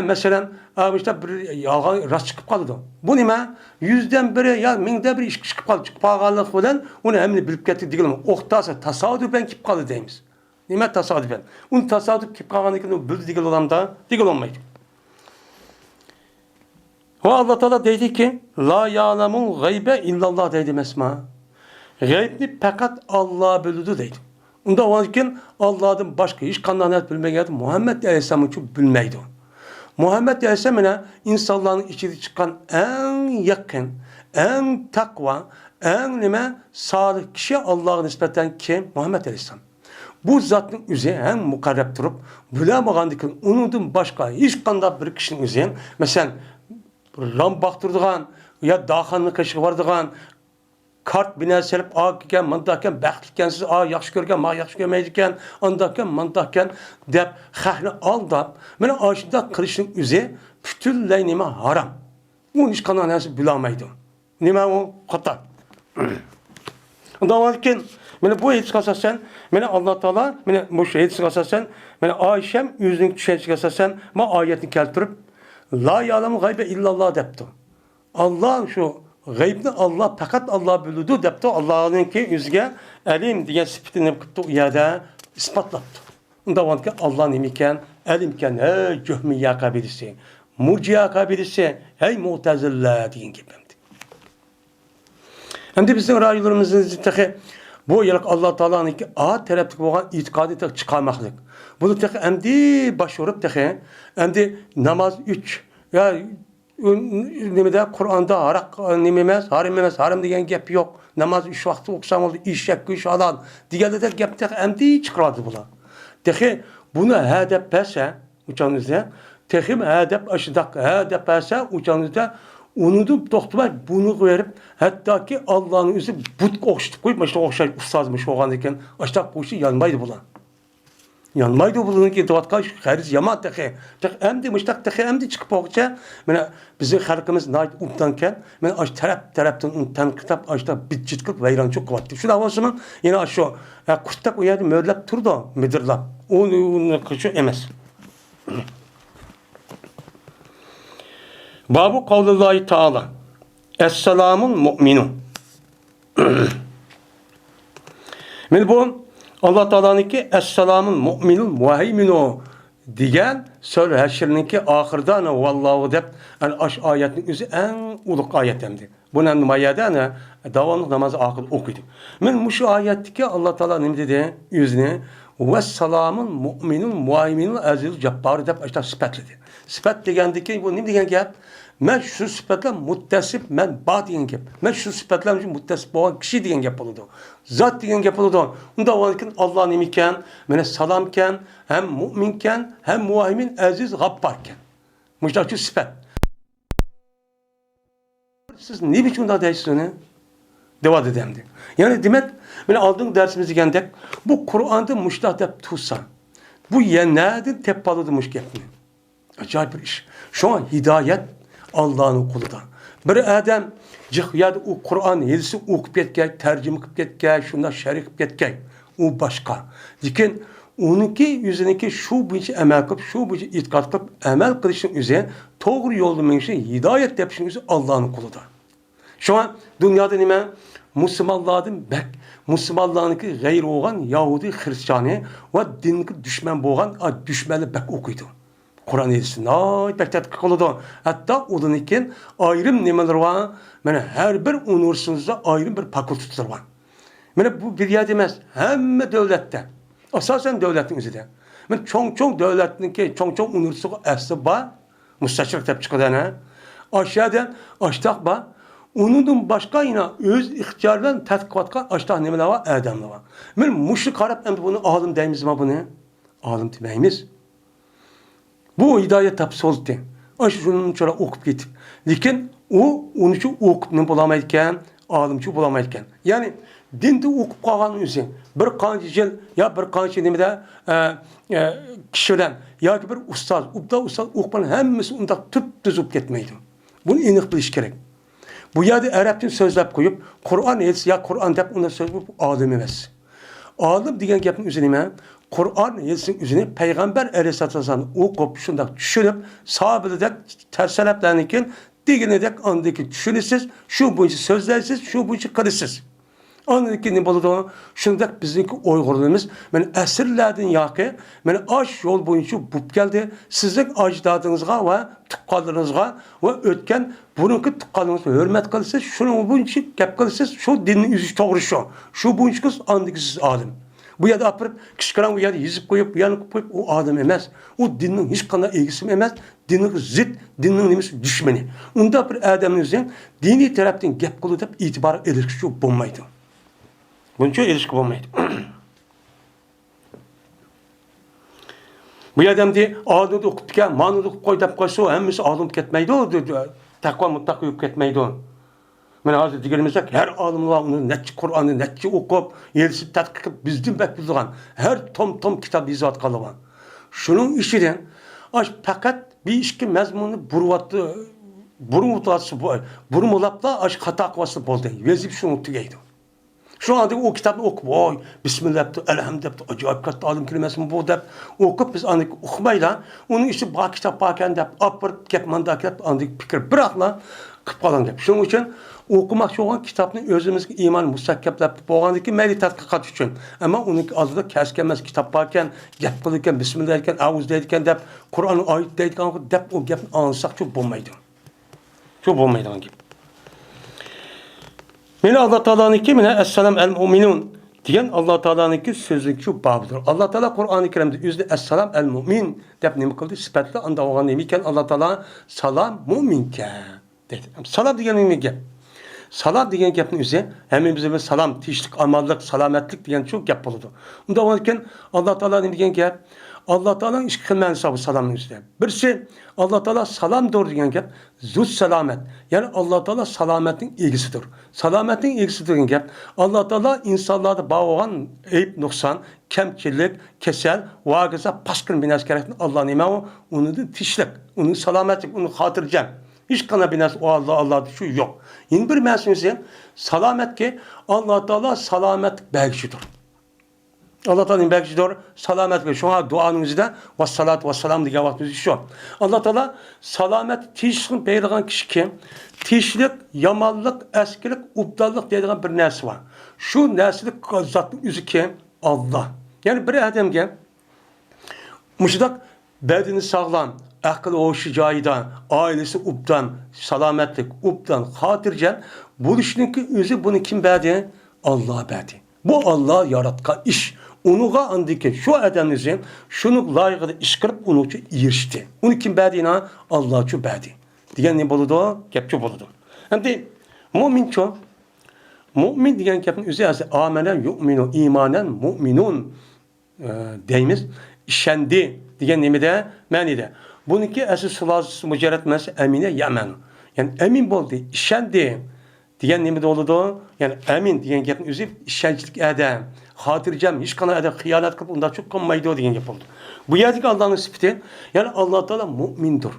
masalan, işte bir yolg'on rost chiqib qoldi. Bu nima? 100dan biri yo 1000da biri ish chiqib qoldi. Chiqib qolganlik bilan uni hamma bilib ketdi degan o'qtasa tasodifan kelib qoldi deymiz. Nima tasodifan? Uni tasodif kelib qolganligini bildi degan odamda degan olmaydi. Va Alloh taolo deydi ki, la ya'lamul g'ayba illalloh deydi emasmi? G'aybni faqat Alloh biladi deydi. Unda varken Allah'ın başka hiç kandanat bilmeyken Muhammed Aleyhisselam için bilmeydi. Muhammed Aleyhisselam'a insanların içinde çıkan en yakın, en takva, en salih kişi Allah'a nispeten kim? Muhammed Aleyhisselam. Bu zatın üzerine en mukarreb durup, bilemeyendeki onun başka hiç kandan bir kişinin üzerine, mesela ram baktırdığın ya dağhanlı kaşığı vardığın, kart bina selip ekan, mandakan, baxtlikansiz, yaxshi ko'rgan, ma yaxshi ko'rmaydi ekan, andakan, mandakan deb xalqni aldab, mana ashunda qilishning o'zi butunlay nima harom. U hech qanday narsa bilolmaydi. Nima u xato. Undan keyin mana bu aytishga asosan, mana Alloh taolo mana bu aytishga asosan, mana Oysha o'zining tushunchasiga asosan ma oyatni keltirib, la ya'lamu g'ayba illalloh debdi. Alloh shu g'aybni Allah faqat Allah biladi debdi. Allohninki o'ziga alim degan sifatini qilibdi, u yerda isbotlabdi. Unda ki Allah nima ekan? Alim ekan, ey Juhmiya qabilisi, Murjiya qabilisi, ey Mu'tazila degan gap endi. Endi bizning ra'ylarimizda bu yilq Alloh taoloninki a tarafdagi bo'lgan e'tiqodni chiqarmoqlik. Buni endi boshurib endi namoz 3 ya nimada Qur'onda haraq nima emas, haram degan gap yo'q. Namoz 3 vaqt o'qisam bo'ldi, eshak go'sh halol deganlar gapda endi chiqaradi bular. Buni hadab pasa uchanizda, hadab ashidaq hadab pasa uchanizda unutib to'xtamay buni qo'yib, hattoki Allohning o'zi butga o'xshatib qo'yib, mana shu o'xshash ustozmish bo'lgan ekan, ashtaq qo'yishi yanmaydi bular. Yanmaydı bulunun ki doğatka xariz yaman texe. Emdi müştak texe emdi çıkıp oğuça. Mene bizim halkımız nait umtanken mene aş taraftan umtan kitap aşta bitçit kılıp veyran çok kuvvetli. Şu davasının yine aşo kurtak uyardı mörlep turdu müdürlap. Onu kışı emez. Babu kavlullahi ta'ala. Es-selamun mu'minun. Mene bu Allah Teala'nınki es-selamun mu'minun muhayminu degan so'z hashirninki oxirida vallohu deb ash oyatning o'zi eng ulug' oyat endi. Buni nimayada davomli namoz oxirida o'qiydi. Men shu oyatdagi Alloh taolo nima dedi? O'zini vas-salamun mu'minun muhayminun aziz jabbor deb ashta sifatladi. Sifat degandiki bu nima degan gap? Men shu sifatlar muttasib, men ba degan gap. Men shu sifatlar uchun muttasib bo'lgan kishi degan gap bo'ladi. Zot degan gap bo'ladi. Unda o'lkin Alloh nima ekan? Meni salom ekan, ham mu'min ekan, ham muhaymin, aziz, g'affar ekan. Mushtaqchi sifat. Siz nima uchun unday deysiz uni? Devadi demdi. Yani demek, meni aldığım dersimiz degandek, bu Kur'an'da mushtaq deb tursa, bu yenadi teppaladımış gapni. Acayip bir iş. Şu an hidayet Allah'ın kuluda. Bir adam cihiyat o Kur'an hilsi okup ketken, tercüme kılıp ketken, şundan şerih kılıp ketken, o başka. Lakin onunki yüzündeki şu biçi emel kılıp, şu biçi itikad kılıp, emel kılışın üzerine doğru yolda menişin hidayet yapışın üzerine Allah'ın kuluda. Şu an dünyada nime? Müslümanlarınki gayri olan Yahudi, Hristiyanı ve dinki düşman boğan düşmanı bek okuydu. Kur'an edilsin. Bektatik kılıdı. Hatta onun için ayrım nimeler var. Yani her bir üniversitede ayrım bir fakülteler var. Yani bu bir yer demez. Hem devlette. Asasen devletin üzerinde. Yani çok devletinki, çok üniversite aslı var. Müsteşrik tep çıkıdığına. Aşağıdan açtak var. Onun başka yine öz ihtiyardan tədqiqatqa açtaq nimeler var? Ədəmlər var. Mən müşrik qarab bunu alim deyimiz mi bunu? Alim deməyimiz. Bu hidayet tapısı oldu. Şunun çora okup gittik. Lakin Onun için okup ne bulamayken, alimci bulamayken. Yani dinde okup kalgan özü bir kançı yıl ya bir kançı nimede kişiden ya ki bir ustaz, ustaz okupan hemmesi onda tüp düzüp gitmeydi. Bunu enik biliş gerek. Bu yerde Arapçın sözlep koyup Kur'an etsi ya Kur'an dep ona söz bu alim emez. Alim degan gapning üzerine Kur'an etsin üzerine Peygamber Aleyhisselatü Vesselam okup şundak düşünüp sahabedek terseleplerinikin degenedek andaki düşünürsüz, şu boyunca sözlersiz, şu boyunca karısız. Anladaki ne buldu? Şundak bizimki Uygurluğumuz, ben esirlerden yakı, ben aş yol boyunca bup geldi. Sizin acdadınızga ve tıkkallarınızga ve ötken bununki tıkkallarınızga hürmet kılsız, şunun boyunca gap kılsız, şu dinin yüzü doğru şu. Şu boyunca kız andaki siz alim. Bu yerde apırıp, kişkaran bu yerde yüzüp koyup, bu yanıp koyup, o adam emez. O dinin hiç kadar ilgisi emez. Dinin zıt, dinin nemesi düşmeni. Onda bir adamınızın dini taraftan gap kılıp itibar ilişkisi bulmaydı. Bunun için ilişki olmaydı. Bu adam diye ağzını okup ki, manını okup koy deyip koysa, hemmesi ağzını ketmeydi o. Takva mutlaka yok ketmeydi o. Ben hazır diyelimizde her ağzımla onu netçi Kur'an'ı netçi okup, yerisi tatkik edip bizden bekliyorlar. Her tom kitap izat kalıban. Şunun işinden, fakat bir işki mezmunu buruvatı, burun olapla hata kuvası boldu. Vezip şunu tügeydi. Şu anda o kitabı okup, oy, bismillah, elhamdülillah, acayip katta alim kelimesini bu deyip, okup biz andık okumayla, onun işi bağ kitap bağken deyip, apırt, kepmanda deyip, andık fikir bırakla, kıpalan deyip. Şunun için okumak şu an kitabını özümüzü iman müstakkeplep, boğandaki meyli tatkikat için. Ama onun adı keskenmez kitap bağken, gep kılırken, bismillah derken, avuz derken deyip, Kur'an'ın ayet derken deyip, o gep anlasak çok bulmaydı. Çok bulmaydı gibi. Mene Allah Teala'nın ki mene Esselam el mu'minun diyen Allah Teala'nın ki sözlük şu babıdır. Allah Teala Kur'an-ı Kerim'de yüzde Esselam el mu'min deyip nemi kıldı sıfatlı anda olan nemiken Allah Teala salam mu'minke dedi. Salam diyen nemi gep. Salam diyen gepin üzerine hemen bize salam, tişlik, amallık, salametlik diyen çok gep oldu. Onda olurken Allah Teala nemi diyen gep. Allah Teala'nın iki kılmen hesabı salamın üzerine. Birisi Allah Teala salam doğru diyen gep. Zut selamet. Yani Allah Teala salametin ilgisidir. Salametin ilgisidir diyen gep. Allah Teala insanlarda bağ olan eyip noksan, kemçilik, kesel, vagıza, paskın binas gerektiğini Allah'ın imamı, onu da tişlik, onun salametlik, onu hatırlayacağım. Hiç kana binas o Allah'da şu yok. Yeni bir meselesi salamet ki Allah Teala salamet belgisidir. Allah Teala'nın belki doğru salamet ve şu an duanızda ve salat ve selam diye vaktimiz şu. Allah Teala salamet tişkin beyliğin kişi kim? Tişlik, yamallık, eskilik, ubdallık dediğin bir nesli var. Şu nesli zatın yüzü kim? Allah. Yani bir adam ki müştak bedeni sağlam, aklı hoşu caydan, ailesi ubdan, salametlik, ubdan, hatırcan bu düşünün yüzü bunu kim bedi? Allah bedi. Bu Allah yaratkan iş. Onuğa andiki şu adamızın şunu layıklı iş kırıp onu için irişti. Onu kim bədiyine? Allah için bədi. Diyen ne boludu? Kepçi boludu. Hem de mümin çok. Mümin diyen kepin üzerinde amenen yu'minu imanen mu'minun deyimiz. İşendi diyen nemi de məni de. Bununki əsas sılazısı mücerret məsi emine yemen. Yani emin boldu. İşendi diyen nemi de oludu. Yani emin diyen kepin üzerinde işencilik edem. Hatırcam, hiç kana ede hıyanet kılıp ondan çok kanmaydı o diyen yapıldı. Bu yerdeki Allah'ın sıfatı, yani Allah Teala mümindir.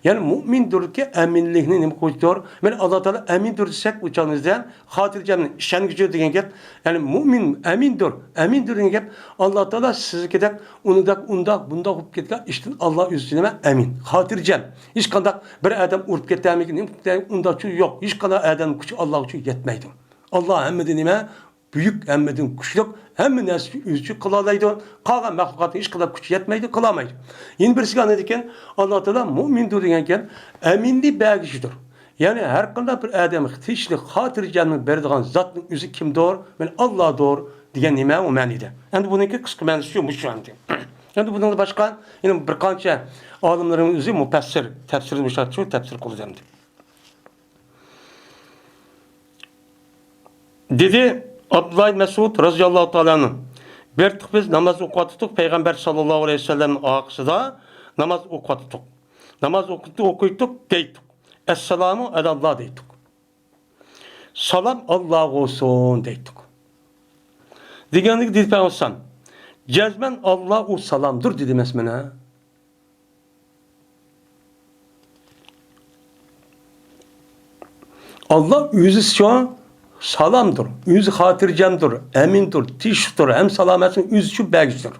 Yani mümindir ki eminliğini ne koyuyor? Yani Allah Teala emindir desek uçağınızda hatırcam, şen gücü diyen gep. Yani mümin emindir. Emindir diyen gep. Allah Teala sizi gidek, onu da bunda hop gidek. İşte Allah üstüne emin. Hatırcam. Hiç kana bir adam uğrup gittiğimi onda çok yok. Hiç kana adam gücü Allah için yetmeydi. Allah emmedinime büyük emmedin güçlük hem nesli üzücü kılalaydı. Kalan mahlukatın hiç kadar güç yetmeydi, kılamaydı. Yeni birisi anladıkken Allah Teala mümindir diyenken eminli belgisidir. Yani her kadar bir adam tişli hatırcanın berdiğin zatın yüzü kim doğru? Yani Allah doğru diyen nime o menide. Yani bununki kısmı menisi yokmuş şu anda. Yani bunun da başka yani bir kança alimlerin yüzü müfessir, tefsir müşahit tefsir kullandı. Dedi Abdullah Mesud radıyallahu teala'nın bir tık biz namaz okuttuk Peygamber sallallahu aleyhi ve sellem'in ağısıda namaz okuttuk. Namaz okuttuk deydik. Esselamu alallah deydik. Salam Allah olsun deydik. Deganlik deyip olsan. Cezmen Allahu salamdır dedi mesmene. Allah yüzü şu salamdır. Yüzü hatırcemdir, emindir, tiştir, hem salametin yüzü şu belgidir.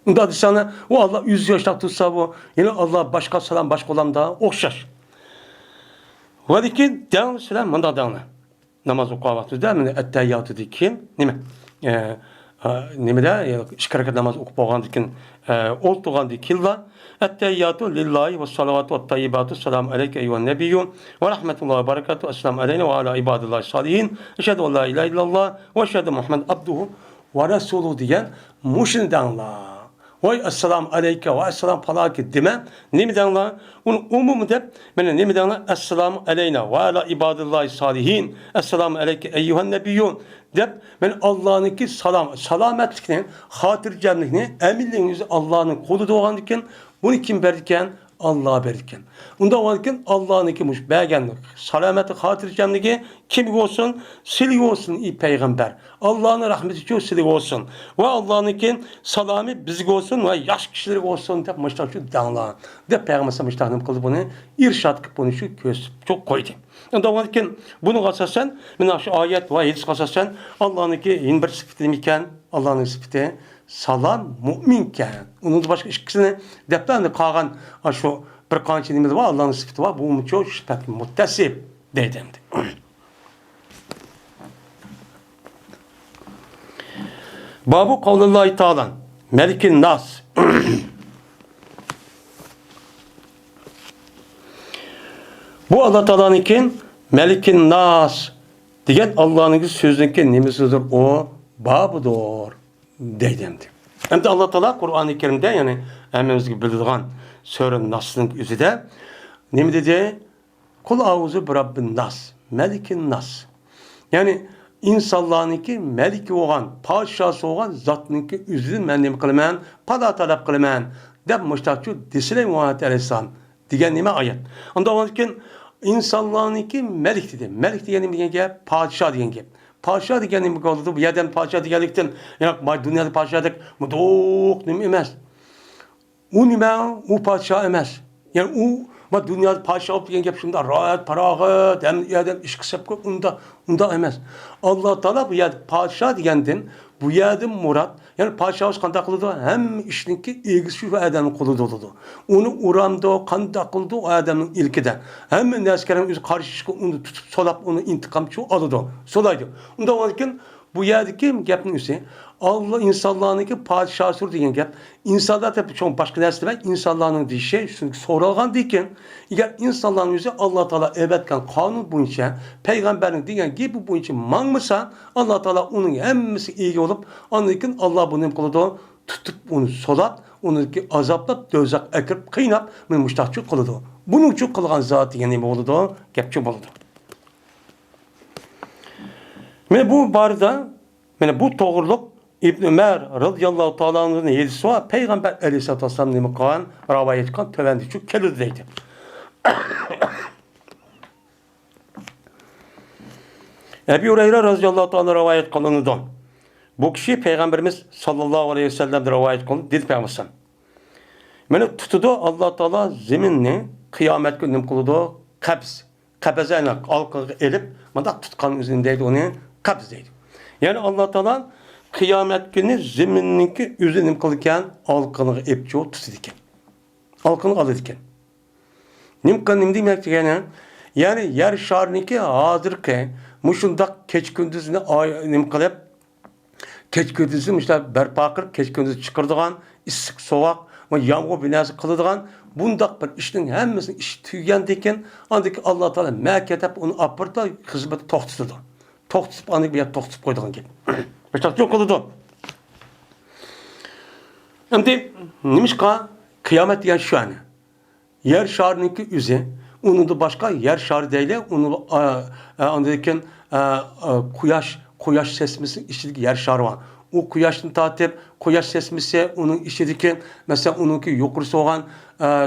Onda sana o Allah yüzü yaşak tutsa bu, yine Allah başka salam başka olan da okşar. Ve di ki, devam selam, bunda devam. Namaz okuvaktı değil mi? Etteyyatı di ki, nime? Nime de, şikarakat namaz okuvaktı di ki, oltuğan di ki, Etteyyatü lillahi ve salavatu ve tayyibatu selamu aleyke eyyühen nebiyyun ve rahmetullahi ve berekatuhu esselamu aleyne ve ala ibadillahi salihin eşhedü en la ilahe illallah ve eşhedü Muhammed abduhu ve resulü diyen muşindanla. Vay esselamu aleyke ve esselamu falaki deme. Nimidanla? Onun umumu de bana nimidanla esselamu aleyna ve ala ibadillahi salihin esselamu aleyke eyyühen nebiyyun dep ben Allah'ınki salametlikini, hatırcemlikini, eminliğinizi Allah'ın kolu doğanlıkken bunu kim verirken? Allah verirken. Onda varken Allah'ınki muş beğenlik, salameti, hatırcemliği kim olsun? Silik olsun iyi peygamber. Allah'ın rahmeti çok silik olsun. Ve Allah'ınki salami bizlik olsun ve yaş kişilik olsun dep müştak şu dağla. Dep peygamber müştakım kıldı bunu. İrşad kıp bunu şu köz çok koydu. Onda varken bunu kasasen, ben şu ayet ve hadis kasasen Allah'ınki yine bir sıfatı iken Allah'ın sıfatı salam müminken. Onun da başka ikisini depten kalan şu bir kançinimiz var Allah'ın sıfatı var. Bu çok şüphetli, muttesip dedimdi. Babu kavlullahi ta'ala Melikin Nas bu Allah Teala'nınki Melikin Nas diyen Allah'ın sözünki nimesidir o babudur deydimdi. Hem de Allah Teala Kur'an-ı Kerim'de yani hemimizge bildiğin Sure Nas'ın üzerinde ne dedi? Kul auzu bi rabbin nas, melikin nas. Yani insanlarınki meliki olan, padişahı olan zatınki üzerinde men nima qilaman, pada talab qilaman deb müştakçu disile Muhammed Aleyhisselam degan nima ayet. Onda onkin insanlarınki melik dedi. Melik degan nima gap? Padişah degan gap. Padişah degan nima bo'ldi? Bu yerdan padişah deganlikdan, yani dunyoda padişahlik mudoq nima emas. U nima? U padişah emas. Yani u dünyada padişah degan gap shunda rohat, farog'at, ham yerdan ish qilib ko'p unda emas. Alloh taolo bu yerda padişah degandan bu yerda murad, yani padişah qanday qiladi? Hamma ishninki egisi shu odamning qo'lida bo'ladi. Uni uramda qanday qildi o odamning ilkida. Hamma narsalarning o'zi qarshi uni tutib solab uni intiqom shu oladi. Solaydi. Unda olkin bu yerdagi gapning o'zi Allah insanlarınki padişahıdır degan gap. İnsanlar tabi çok başka narsa demek. İnsanların deyişi çünkü sorulgan deyken eğer insanların yüzü Allah Teala evetken kanun boyunca peygamberin degan gibi boyunca mangmasa Allah Teala onun hemmisi iyi olup anlayın Allah bunu kılıdı tutup onu solat onu azaplap dözak ekirip kıynap bunu müştakçı kılıdı. Bunun için kılgan zat degan nima oldu? Gapçı oldu. Ve bu barda bu doğruluk İbn Ömer radıyallahu ta'ala'nın yedisi var. Peygamber aleyhissalatü vesselam nemi kılan, ravayet kılan, tövendi şu kelid deydi. Ebu Hureyre radıyallahu ta'ala ravayet kılınıdı. Bu kişi Peygamberimiz sallallahu aleyhi ve sellem ravayet kılındı. Dedi Peygamber. Beni tutudu Allah Teala zeminini kıyamet günü kılıdı. Kabz. Kabzeyle halkı elip, bana tutkanın üzerindeydi onu kabz deydi. Yani Allah Teala kıyamet günü zemininki üzerine kılırken halkını epçi tutuyorken. Halkını alırken. Nimkan demek yani yer şarniki hazırken muşundak keç gündüzünü nimkalıp keç gündüzü işte berpa kılıp keç gündüzü çıkırdığan ısık soğuk ve yağmur binası kıldığan bundak bir işin hemmesini iş tüygendeyken andaki Allah Teala meketep onu apırda hizmeti tohtudu. Tohtup andık bir yer tohtup koyduğun gibi. Başta çok oldu. Şimdi nimişka kıyamet diyen şu an. Yer şarınınki yüzü, onun da başka yer şarı değil, onu andayken kuyaş sesmesi işçilik yer şarı var. o quyoshni tatib, quyosh sesmisi, onun içindeki, mesela onunki yukarısı olan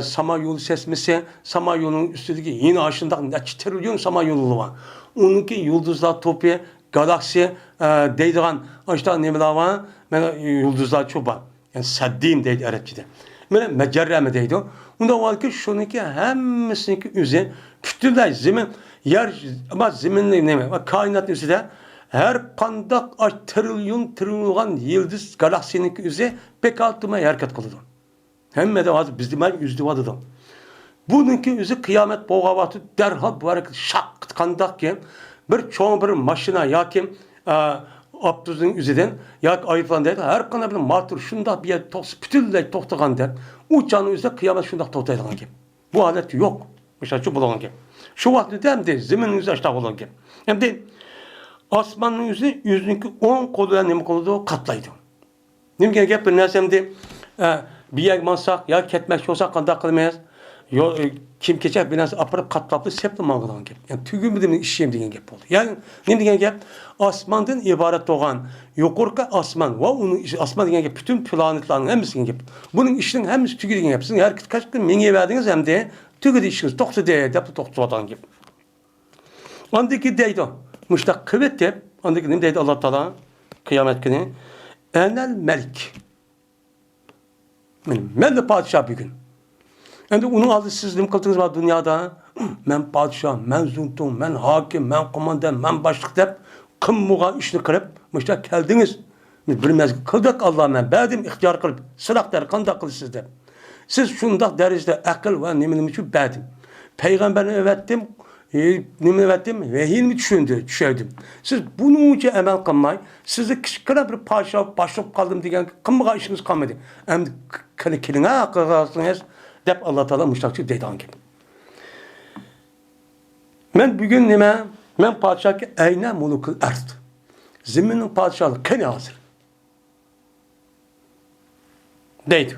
samanyolu sesmisi, samanyolunun üstündeki yine aşında neçe trilyon samanyolu var. Onunki yıldızlar topu, galaksi deydiğen aşağıda neler var? Yıldızlar çok var. Yani saddim deydi Arapçada. Böyle mecerre mi deydi o? Onda var ki şununki hemisininki üzeri kütürler zemin yer ama zeminle ne mi? Kainat üzerinde her kandak trilyon yıldız galaksinin üzeri pek altıma hareket kıldı. Hem de az bizde ben yüzde vardı da. Bununki üzeri kıyamet boğavatı derhal bu hareket şak kandak ki bir çoğun bir maşına ya ki Abdüz'ün üzerinden ya ayıplan dedi. Her kanı bir matır şunda bir yer bütünle toxtagan der. Uçanın üzerinde kıyamet şunda toxtaydigan ki. Bu adet yok. Şu bulan ki. Şu vakti hem de zeminin üzerinde aşağı bulan ki. Hem de asmanın yüzünki 10 koluyla nemi kolu katlaydı. Nemge gap bir nersemde bir yer mansak ya ketmek olsa kandak kılmayız. Kim keçer bir narsa aparıp katlaplı sepli mağılan gap. Yani tügün bir işyem degen gap oldu. Yani ne degen gap? Asmandan ibaret olan yukarı asman ve onun asman degen gap bütün planetlerin hemisi gap. Bunun işinin hemisi tügü degen gap. Sizin her kaç gün menge verdiniz hem de tügü de işiniz toxtu de dep toxtu atan gap. Andaki deydi. Müştak kıvet dep andaki ne deydi Allah Teala kıyamet günü? Enel melik. Ben de padişah bir gün. Yani onun adı siz ne kıldınız var dünyada? Ben padişah, ben zultum, ben hakim, ben komandan, ben başlık deyip kim muğa işini kırıp müştak geldiniz. Bir mezgil kıldık Allah'a ben bədim ihtiyar kılıp sıraklar kanda kılısız deyip. Siz şundak derecede akıl ve neminim için bədim. Peygamberini övettim, nemi övettim, vehiyini düşürdüm. Siz bunun için emel kılmayın. Sizi kışkıra bir padişah başlık kaldım diyen kim muğa işiniz kalmadı. Hem kiline akıl kalsınız. Dep Allah Teala müştakçı deydan gibi. Men bugün nime? Men padişah ki eyne mulukul erd. Zeminin padişahı kene hazır. Deydi.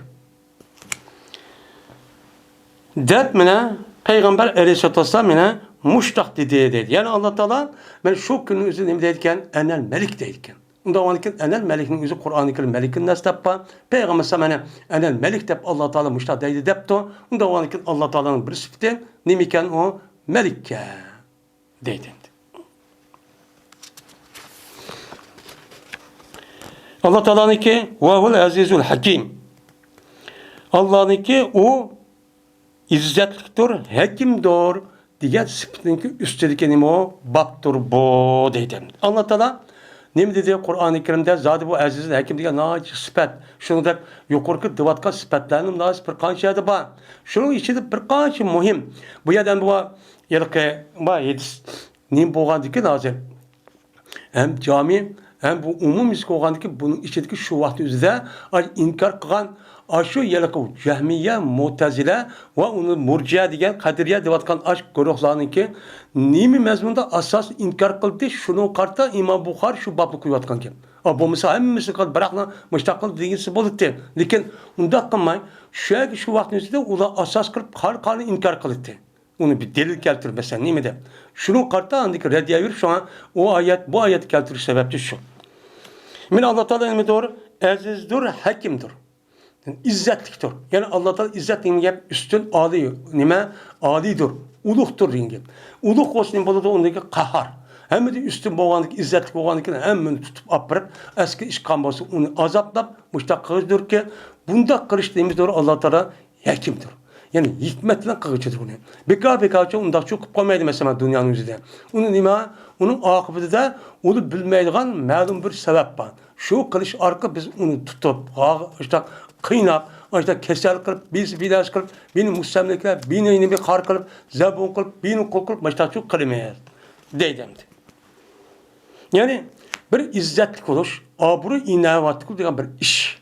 Dep mine Peygamber Aleyhisselatü Vesselam mine muştak dedi. Yani Allah Teala ben şu günün üzerinde deyirken enel melik deyirken. Onda o anki enel melik'in yüzü Kur'an-ı Kerim melik'in nasıl tappa? Peygamber sana enel melik dep Allah Teala müştak deydi depto. Onda o anki Allah Teala'nın bir sıfatı nemiken o melikke deydi. Allah Teala'nın ki ve hul azizul hakim. Allah'ın ki o izzetliktir, hekimdir diye sıfatının ki üstedeki o baktır bu deydi. Allah Teala ne dedi Kur'an-ı Kerim'de zaten bu azizin hakim diye naci sıfat. Şunu da yukarı dıvatka sıfatlarının naci bir kança da var. Şunun içinde bir kança mühim. Bu yerden bu yılki yedis ne boğandı ki naci. Hem cami hem bu umum müzik olgandı ki bunun içindeki şu vakti üzerinde inkar kılan aşı yılki cehmiye, mutezile ve onu murciye diyen kadiriye divatkan aşk görüyorlarının ki nimi mezmunda asas inkar kıldı şunu karta İmam Bukhari şu babı kuyatkan ki. Bu mesela hemmisi kal bırakla müştakıl değilse bozuldu. Lakin onda kalmay şu vaktin üzerinde ula asas kılıp kar inkar kıldı. Onu bir delil keltir mesela nimi de. Şunun karta andaki reddiye bir şu an o ayet bu ayet keltirir sebepçi şu. Min Allah Teala ilmi doğru azizdir, hakimdir. Yani izzetliktir. Yani Allah Teala izzet diyenge üstün âli. Nime? Âlidir. Uluhtur diyenge. Uluh olsun burada ondaki kahar. Hem de üstün boğanlık, izzetlik boğanlık hem tutup apırıp eski iş kanbası onu azaplap müştak kılıçdır ki bunda kılıç dediğimiz doğru Allah Teala hakimdir. Yani hikmetle kılıçıdır bunu. Beka onda çok koymaydı mesela dünyanın yüzünde. Onun nime? Onun akıbeti de onu bilmeydiğin məlum bir sebep var. Şu kılıç arka biz onu tutup işte kıynap, işte kesel kılıp, biz vidas kılıp, beni mustemlikler, beni bir kar kılıp, zabun kılıp, beni kol kılıp, işte çok kılmayız. Deydemdi. Yani bir izzetlik oluş, aburu inovatik diyen bir iş.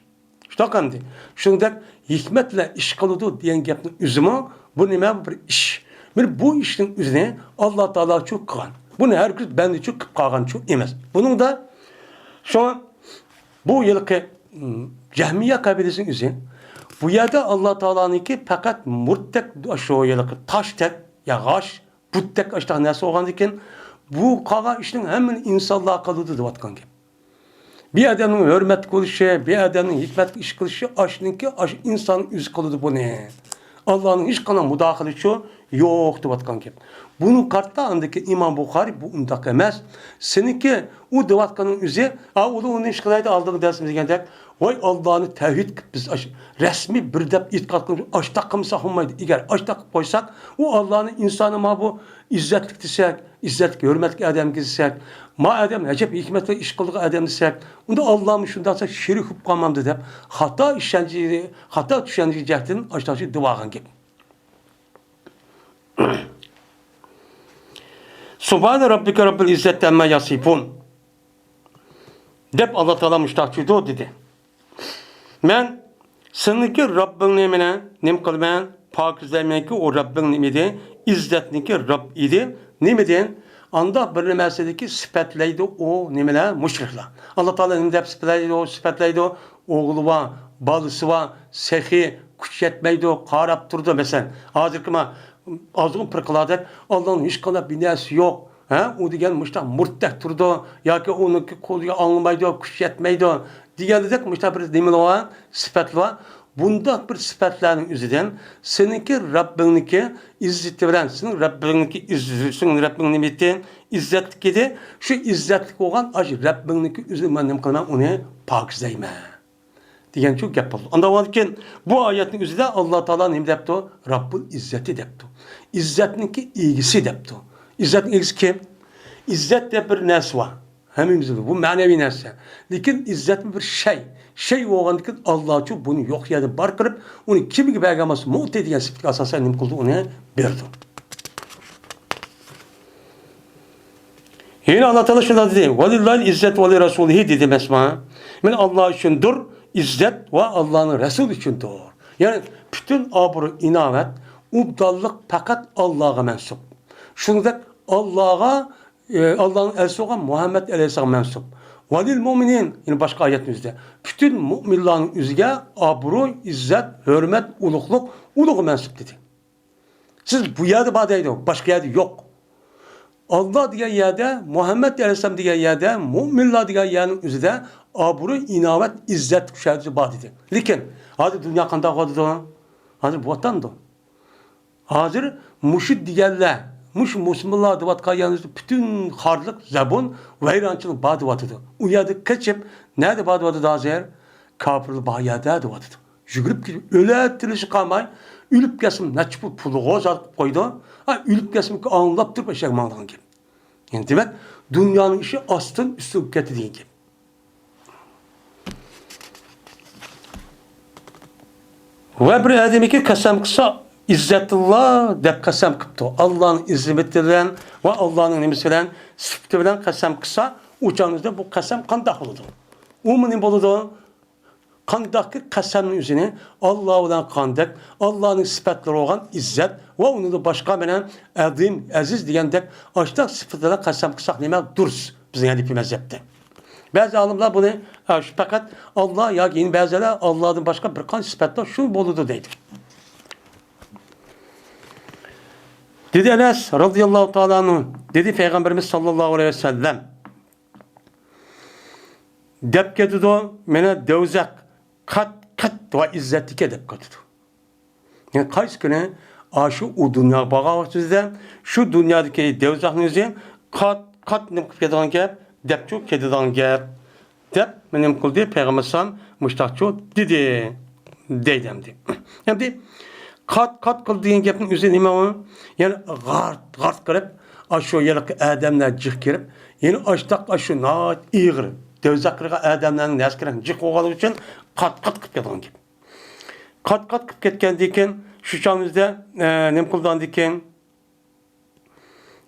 İşte kandı. Şunda hikmetle iş kılıdı diyen gapın üzümü, bu nime bir iş. Bu işin üzerine Allah Teala çok kılan. Bunu herkes bende çok kılan çok emez. Bunun da şu an bu yılki Cehmiye kabilesinin üzerine bu yerde Allah Teala'nın ki fakat murtek şu yılki taş tek yağış put tek işte nasıl olan diken bu kağa işin hemen insanlığa kalıdı divatkan ki. Bir adamın hürmet kılışı, bir adamın hikmet iş kılışı, aşınınki insanın yüzü kılıdı bu ne? Allah'ın hiç kana müdahalesi yok divatkan ki. Bunun kartta andaki İmam Bukhari bu undak emez. Seninki o divatkanın yüzü, onun iş kılaydı aldığını dersimiz geldik. Vay Allah'ını tevhid biz resmi bir dep itikat kılmış açtak kımsa olmaydı. Eğer açtak koysak o Allah'ın insanı ma bu izzetlik desek, izzetlik, hürmetli adam desek, ma adam necep hikmetle iş kıldığı adam desek, onda Allah'ım şundan sonra şirik hüp kalmamdı dep hata işenci, hata düşenci cehdinin açtakçı duvarın gibi. Subhane Rabbike Rabbil İzzetten me yasifun. Dep Allah Teala müştakçıydı o dedi. Men sınıki Rabbin nemine nem kılmayan pakizlemeyen ki o Rabbin nemidi izzetniki Rabb idi. Nemiden anda bir meseledeki sifatleydi o nemine müşrikler. Allah Teala nemde sifatleydi o sifatleydi o oğlu var, balısı var, sehi, kuş yetmeydi o karap durdu mesela. Hazır kıma azgın pırkıladık Allah'ın hiç kadar binası yok. O diyen müştak murttak durdu. Ya ki onunki kolu anlamaydı, kuş yetmeydi. Diğerlik müştak bir demir olan sıfatlı var. Bunda bir sıfatların üzerinden seninki Rabbiniki izzeti veren, senin Rabbiniki izzeti, senin Rabbinin nimeti izzetlik idi. Şu izzetlik olan acı Rabbiniki üzerinden nem kılman onu pakizleyme. Diyen çok yapıldı. Ondan varken bu ayetin üzerinde Allah Teala ne depti o? Rabbul izzeti depti. İzzetninki ilgisi depti. İzzetin ilgisi kim? İzzet de bir nes var. Hemimizde bu manevi nesne. Lakin izzet bir şey. Şey olan ki Allah çok bunu yok ya bar kırıp onu kim gibi belgaması muht ediyen sıfat asasen ne kıldı onu verdi. Yine Allah Teala şunu dedi. Velillahi izzet ve li rasulihi dedi mesma. Yani Allah içindir izzet ve Allah'ın Resul içindir. Yani bütün abru inavet, ubdallık fakat Allah'a mensup. Şunu da Allah'ın elçisi olan Muhammed Aleyhisselam mensup. Velil müminin yine başka ayetimizde bütün müminlerin üzerine abru, izzet, hürmet, uluğu mensup dedi. Siz bu yerde badaydı, başka yerde yok. Allah diye yerde, Muhammed Aleyhisselam diye yerde, müminler diye yerin üzerine abru, inavet, izzet kuşatıcı badaydı. Lakin hadi dünya kanda kadıdı, hadi bu vatandı. Hazır müşid diyenler, Müslümanlar da vatkayanızda bütün harlık, zabun, veyrançılık badı vatıdı. Uyadı kaçıp, nerede badı vatıdı hazır? Kafirli bahiyada da vatıdı. Jügürüp gidip, öyle ettirişi kalmayın. Ülüp kesim, neçip pulu goz alıp koydu. Ülüp kesim ki anlap durup eşek mağdan gibi. Yani demek, dünyanın işi astın üstü ülketi değil gibi. Ve bir ademiki kasem kısa, İzzetullah dep kasem kıptı. Allah'ın izzetinden ve Allah'ın nimesinden sıftıdan kasem kısa uçağınızda bu kasem kandak oldu. Umumin boludu kandaki kasemin üzerine Allah olan kandak, Allah'ın sıfatları olan izzet ve onu da başka benen azim, aziz diyendek açtak sıfatlara kasem kısa demek durs bizim yani mezhepte. Bazı alimler bunu fakat Allah ya yine bazıları Allah'ın başka bir kan sıfatlar şu boludu deydi. Dedi Enes radıyallahu ta'ala anhu, dedi Peygamberimiz sallallahu aleyhi ve sellem, dep kedido mene devzak kat ve izzetike dep kedido. Yani kaç güne aşı o dünya bağa sizde şu dünyadaki devzak nüzi kat ne kedidan gep dep çok kedidan gep dep benim kıldı Peygamberimiz müştakçı dedi deydemdi. Yani kat kıldığın gepin üzerine imamı yani gart kırıp aşağı yalık adamlar cık kirip yani açtak aşağı naat iğir devzakırga adamların neskiren cık oğalı için kat kıp ketken gibi. Kat kıp ketken diken şu çağımızda nem kıldan diken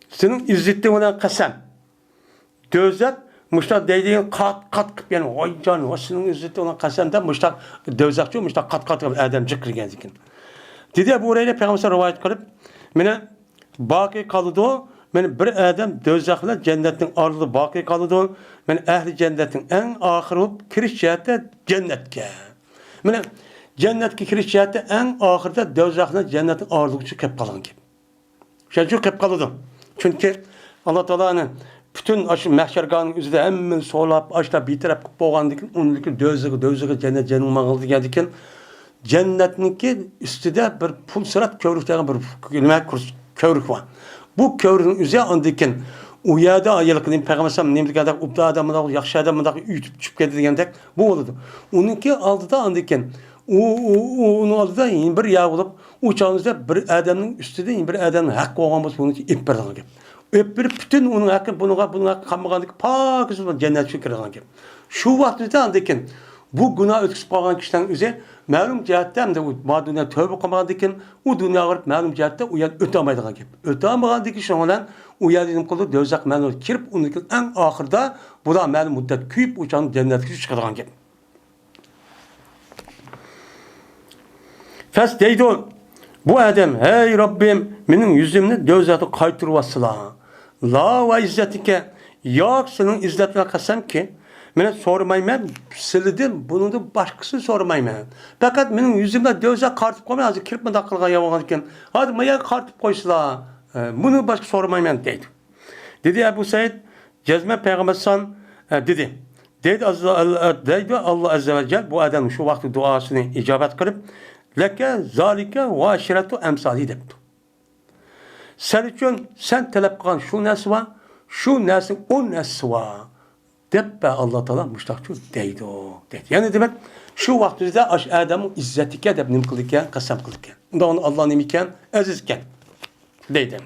senin izzetli olan kasem devzak müştak dediğin kat kıp yani vay canım o senin izzetli olan kasemden müştak devzakçı müştak kat adam cık kirgen diken. Dedi Ebu Hureyre Peygamber rivayet kılıp mene baki kalıdı mene bir adam dözakla cennetin ardı baki kalıdı mene ehli cennetin en ahir kiriş cihette cennetke mene cennetki kiriş cihette en ahirde dözakla cennetin ardı kep kalan gibi şey çok kep kalıdı çünkü Allah Teala'nın bütün aşı mahşerganın üzerinde hemen solap, açta bir taraf boğandıkın, onunki dözüge cennet canım mağıldı geldikin. Cennetninki üstüde bir pul sırat kövrükten bir kövrük var. Bu kövrüğün üzerine andikin uyada ayılıkın peygamberim nemdi kadar ubda adamı yaxşı adamı da ütüp çıkıp geldi degендek bu oldu. Onunki aldıda andikin onun aldıda bir yağ olup uçağınızda bir adamın üstüde bir adamın hakkı olan olsa onunki ip berdiğin gibi. Öpürüp bütün onun hakkı bununla kalmagandık pakistan cennet şükürden gibi. Şu vaxtda andikin bu günah ötküsüp kalgan kişilerin üzerine ma'lum jihatda hamda bu dünya tövbe qilmagandan keyin u dunyoga kirib ma'lum jihatda u yer o'ta olmaydigan gap. O'ta olmagandan keyin shunga bilan u yer nima qildi? Do'zax ma'lum kirib undan keyin eng oxirida bular ma'lum muddat kuyib o'shan jannatga chiqadigan gap. Fas deydi bu odam, "Hey Robbim, mening yuzimni do'zaxga qaytirib olsala. La va izzatika, yo'q sening izzatga qasamki, men so'ramayman, sizlardan buningni boshqasi so'ramayman. Faqat mening yuzimda do'zax qartib qo'ymay, hozir kirib bunday qilgan yo'g'on ekan. Hozir menga qartib qo'ysizlar. Buni boshqa so'ramayman" deydi. Dedi Abu Said, Cezme Peygambersan dedi. Deydi Allah Azze ve Celle bu adamın şu vakti duasını icabet kılıp leke zalike ve aşiretu emsali depti. Sen için sen talep kılan şu nesi var, şu nesi o nesi var. Debbe Allah Teala müştakçı deydi o. Deydi. Yani demek şu vaktimizde adamın izzetike deb nim kılırken, kasam kılırken. Onda onu Allah'ın imiken, azizken. Deydi.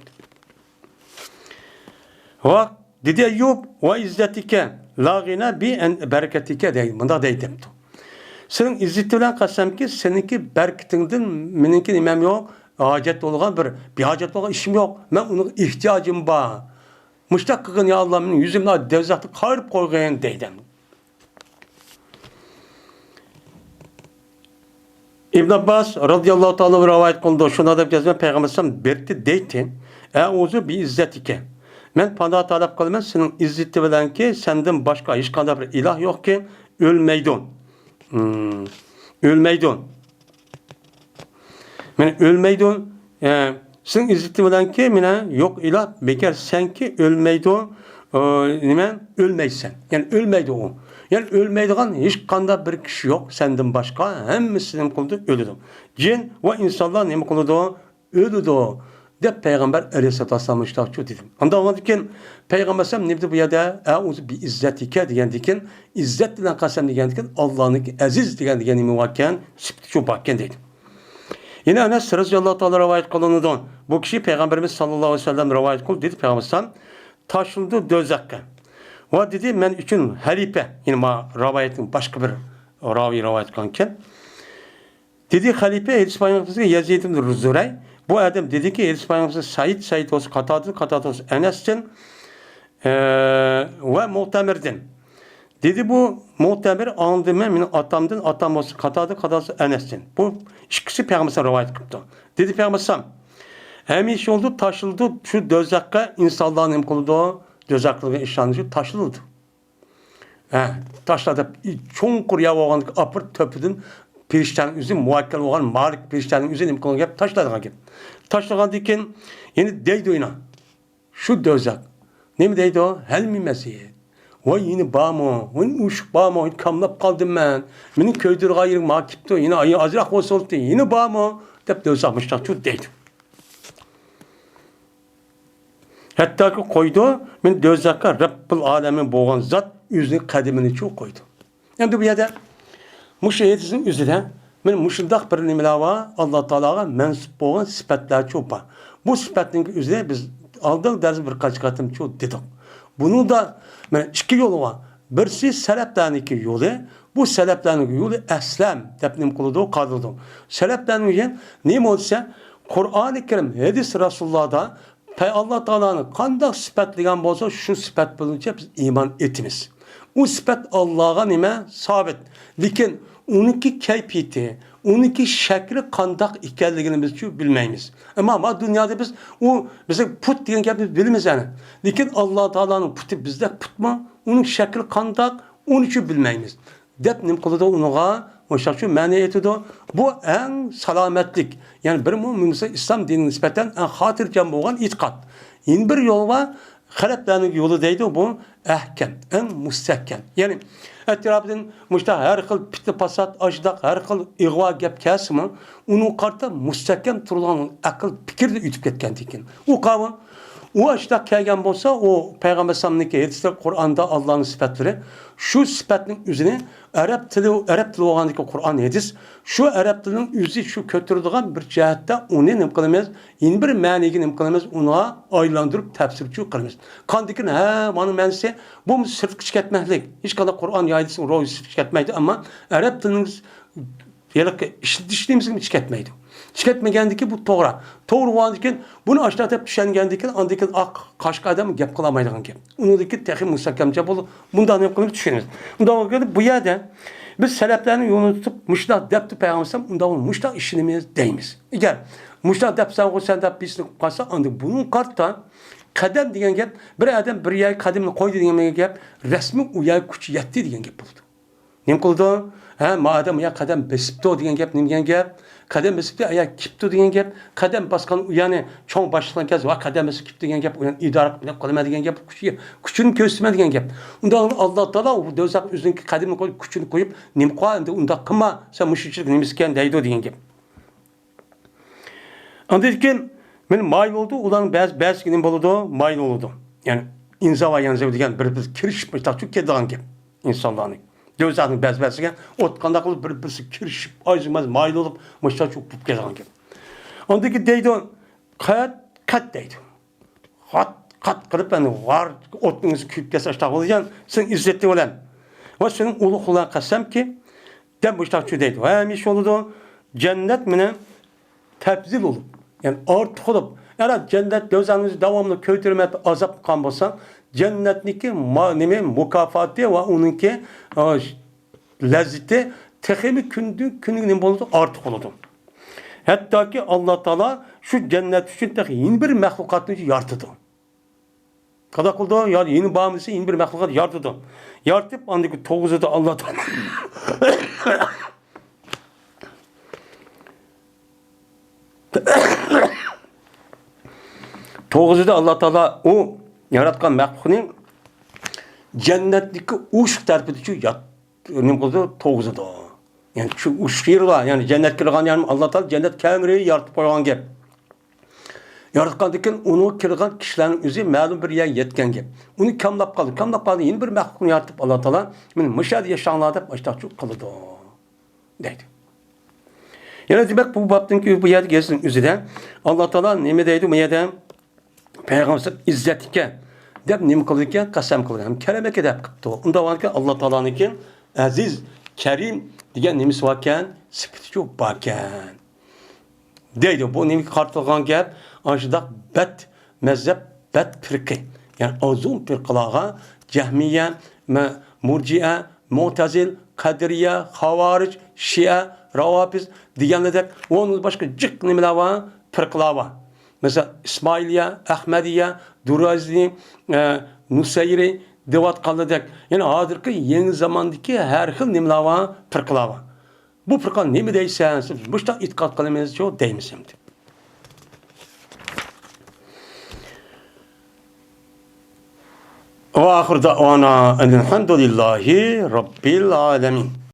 Ve dedi Eyyub ve izzetike la gina bi en bereketike deydi. Bunda deydi. Senin izzeti bilen kasam ki seninki bereketinden meninki imam yok. Hacet olgan bir hacet olgan işim yok. Ben onun ihtiyacım var. Müştak kılgın ya Allah'ın yüzümle devzahtı kayırıp koygan deydim. İbn Abbas radıyallahu ta'ala rivayet kıldı. Şuna da yazma Peygamber'den berti deydi. Euzu bi izzetike. Men panda talep kılmam senin izzeti bilen ki senden başka hiç kadar bir ilah yok ki ölmeydin. Ölmeydin. Men ölmeydin. Sen izzeti bilen ki mine yok ilah bekar sen ki ölmeydin. Nime ölmeysen. Yani ölmeydi o. Yani ölmeydiğin hiç kanda bir kişi yok senden başka. Hemmesi ne kıldı? Ölüdü. Cin ve insanlar ne kıldı? Ölüdü. De Peygamber Aleyhisselatü Vesselam iştahçı dedim. Onda anladıkken Peygamber Aleyhisselam ne dedi bu yada? Eûzu bi izzetike diyen izzet dilen kasem diyen Allah'ın aziz diyen müvakken şu bakken dedim. Yine Enes radıyallahu ta'ala rivayet kılınıdan bu kişi Peygamberimiz sallallahu aleyhi ve sellem rivayet kıldı dedi Peygamber taşıldı dözakka. O dedi ben için halife yine ma rivayetin başka bir ravi rivayet kanken dedi halife İspanyolca Yazid ibn Zuray bu adam dedi ki İspanyolca Said olsun Katadı olsun Enes'ten ve Muhtemir'den. Dedi bu Muhtemir anladım benim atam olsun Katadı olsun Enes'ten. Bu ikisi Peygamber'e rivayet kıldı. Dedi Peygamber hemiş oldu taşıldı şu dözakka insanların emkoludu dözaklığı işlanışı taşıldı. Taşladı çoğun kurya olan apır töpüdün pirişlerin üzüm muhakkel olan malik pirişlerin üzüm emkoludu hep taşladığa gibi. Taşladığa diken yine deydi oyuna. Şu dözak. Ne mi deydi o? Hel mi Mesih? Vay yine bağımı, vay uşuk bağımı, yine kamlap kaldım ben. Benim köydür gayırım makipti, yine ayı azrak olsa oldu, yine bağımı. Dep dözakmışlar, şu deydi. Hatta ki koydu, men dözakka Rabbul alemin boğan zat yüzünü kadimini çok koydu. Yani bu yerde müşahidetin üzerine men müşiddak bir nimlava Allah Teala'ya mensup boğan sıfatlar çok var. Bu sıfatın üzerine biz aldığımız ders birkaç katım çok dedik. Bunun da iki yolu var. Birisi seleftaniki yolu. Bu seleftaniki yolu eslem tepnim kılıdı, kadıldı. Seleftaniki ne olsa Kur'an-ı Kerim, hadis Resulullah'da Allah Teala'nın kandak sıfatlayan olsa şu sıfat bulunca biz iman etiniz. O sıfat Allah'a nime sabit. Lakin onunki keyfiyeti, onunki şekli kandak ikenligini biz bilmeyimiz. Ama dünyada biz o mesela put diyen gibi bilmeyiz yani. Lakin Allah Teala'nın putu bizde put mu? Onun şekli kandak, onu için bilmeyimiz. Dep nim kılıda onuğa o şakşı mani etidir. Bu en salametlik. Yani bir mümin İslam dinine nispeten en hatırcam olan itikat. Yine bir yol var. Haleplerinin yolu deydi bu ehkem, en müstehkem. Yani etrafından müştah her xil pitli pasat, ajdaq, her xil ig'va gap kesimi, onun karta müstehkem turulan akıl fikirde ütüp ketken dikin. O kavun, o ajdaq kelgen bolsa, o Peygamber sallallahu hadisler Kur'an'da Allah'ın sıfatları, şu sıfatın üzerine Arap dili olgandaki Kur'an hadis, şu Arap dilinin yüzü şu kötürüdüğün bir cihette onu ne kılmaz, yeni bir maniyi ne kılmaz, ona aylandırıp tefsirçi kılmaz. Kandikin ha, bana mense bu sırf şikayetmeklik. Hiç kadar Kur'an yaydısı, roy şikayetmeydi ama Arap dilinin işlediğimiz şikayetmeydi. Şikayetmegandiki bu doğru. Doğru olandikin bunu aşağıda düşengendikin andikin kaşka adam gap kılamaydıgan gap. Onudaki tehi müstakemce bolu bundan ne kılır düşünürüz. Bundan bu yerde biz seleflerin yolunu tutup müştah depti peygambersem bundan müştah işinimiz deyimiz. Eğer müştah depsen o sen dep bisini kalsa andik bunun kartta kadem diyen gap bir adam bir yay kademini koydu diyen gap resmi uyay küçü yetti diyen gap buldu. Nem kıldı? Ha madem ya kadem besipti diyen gap nem diyen gap kadem besipti ayak kipti diyen gap kadem baskan yani çoğun başlayan kez va kadem besip kipti diyen gap uyan idare bilip kalma diyen gap küçünün köstüme diyen gap. Ondan Allah Teala o dözak üzerindeki kademini koyup küçünü koyup nem koyanda onda kıma sen müşriklik nemisken deydi diyen gap. Andırken men mayl oldu ulan bez gidin boludu mayl oldu. Yani inzava yanzava diyen bir kirişmiş tak çok kedigan gap insanların. Gözlerinin bezbesigen otkanda kılıp birisi kirişip acımaz mayıl olup maçta çok pup gezen gibi. Ondaki deydi kat deydi. Kat kılıp ben var otluğunuzu küp kese açtak olacaksın sen izzetli olan. Ve senin ulu kulağın kassam ki den bu iştak şu deydi. Hem iş oldu cennet mine tebzil olup yani artık olup yani cennet gözlerinizi devamlı kötürmek azap kan bolsa cennetniki mukafatı ve onunki lezzeti tehimi günün buludu artık oldu. Hatta ki Allah Teala şu cennet için yeni bir mahlukatını yarattı. Kada kıldı yani yeni bağımlısı yeni bir mahlukat yarattı. Yaratıp andaki toğuzu da Allah Teala toğuzu da Allah Teala o yaratkan mahlukun cennetdeki uç tarafıdaki ne oldu toğuzu da. Yani şu uç yeri var yani cennet kirgan yani Allah Teala cennet kengreyi yaratıp koygan gap. Yaratkandikin onu kirgan kişilerin özü ma'lum bir yer yetken gap. Onu kamlap kaldı. Kamlap kaldı yeni bir mahlukunu yaratıp Allah Teala müşahede yaşanlarda başta çok kılıdı. Deydi. Yani demek bu baptınki bu yerde gelsin üzüden Allah Teala neme deydi bu yerde Peygamber izzetike dep nim kılırken kasem kılırken kelime ki dep kıptı. Onda var ki Allah Teala'nınki aziz, kerim diyen nemisi varken sıfatı çok barken. Deydi bu nemi kartılgan gap ancak bet mezhep bet firqi. Yani azum firqalara cehmiye, murciye, mu'tazil, kadiriye, havaric, şia, ravafiz diyenler de onun başka cık nemiler var, firqalar var. Mesela İsmailiye, Ahmediye, Durazi, Nusayri, devat kalacak. Yani hazırki yeni zamandaki her xil nimler var, firqalar var. Bu firqa nemi deysen, bu işte itikat kılımız çok deymişimdi. Ve ahir da'vana elhamdülillahi rabbil alemin.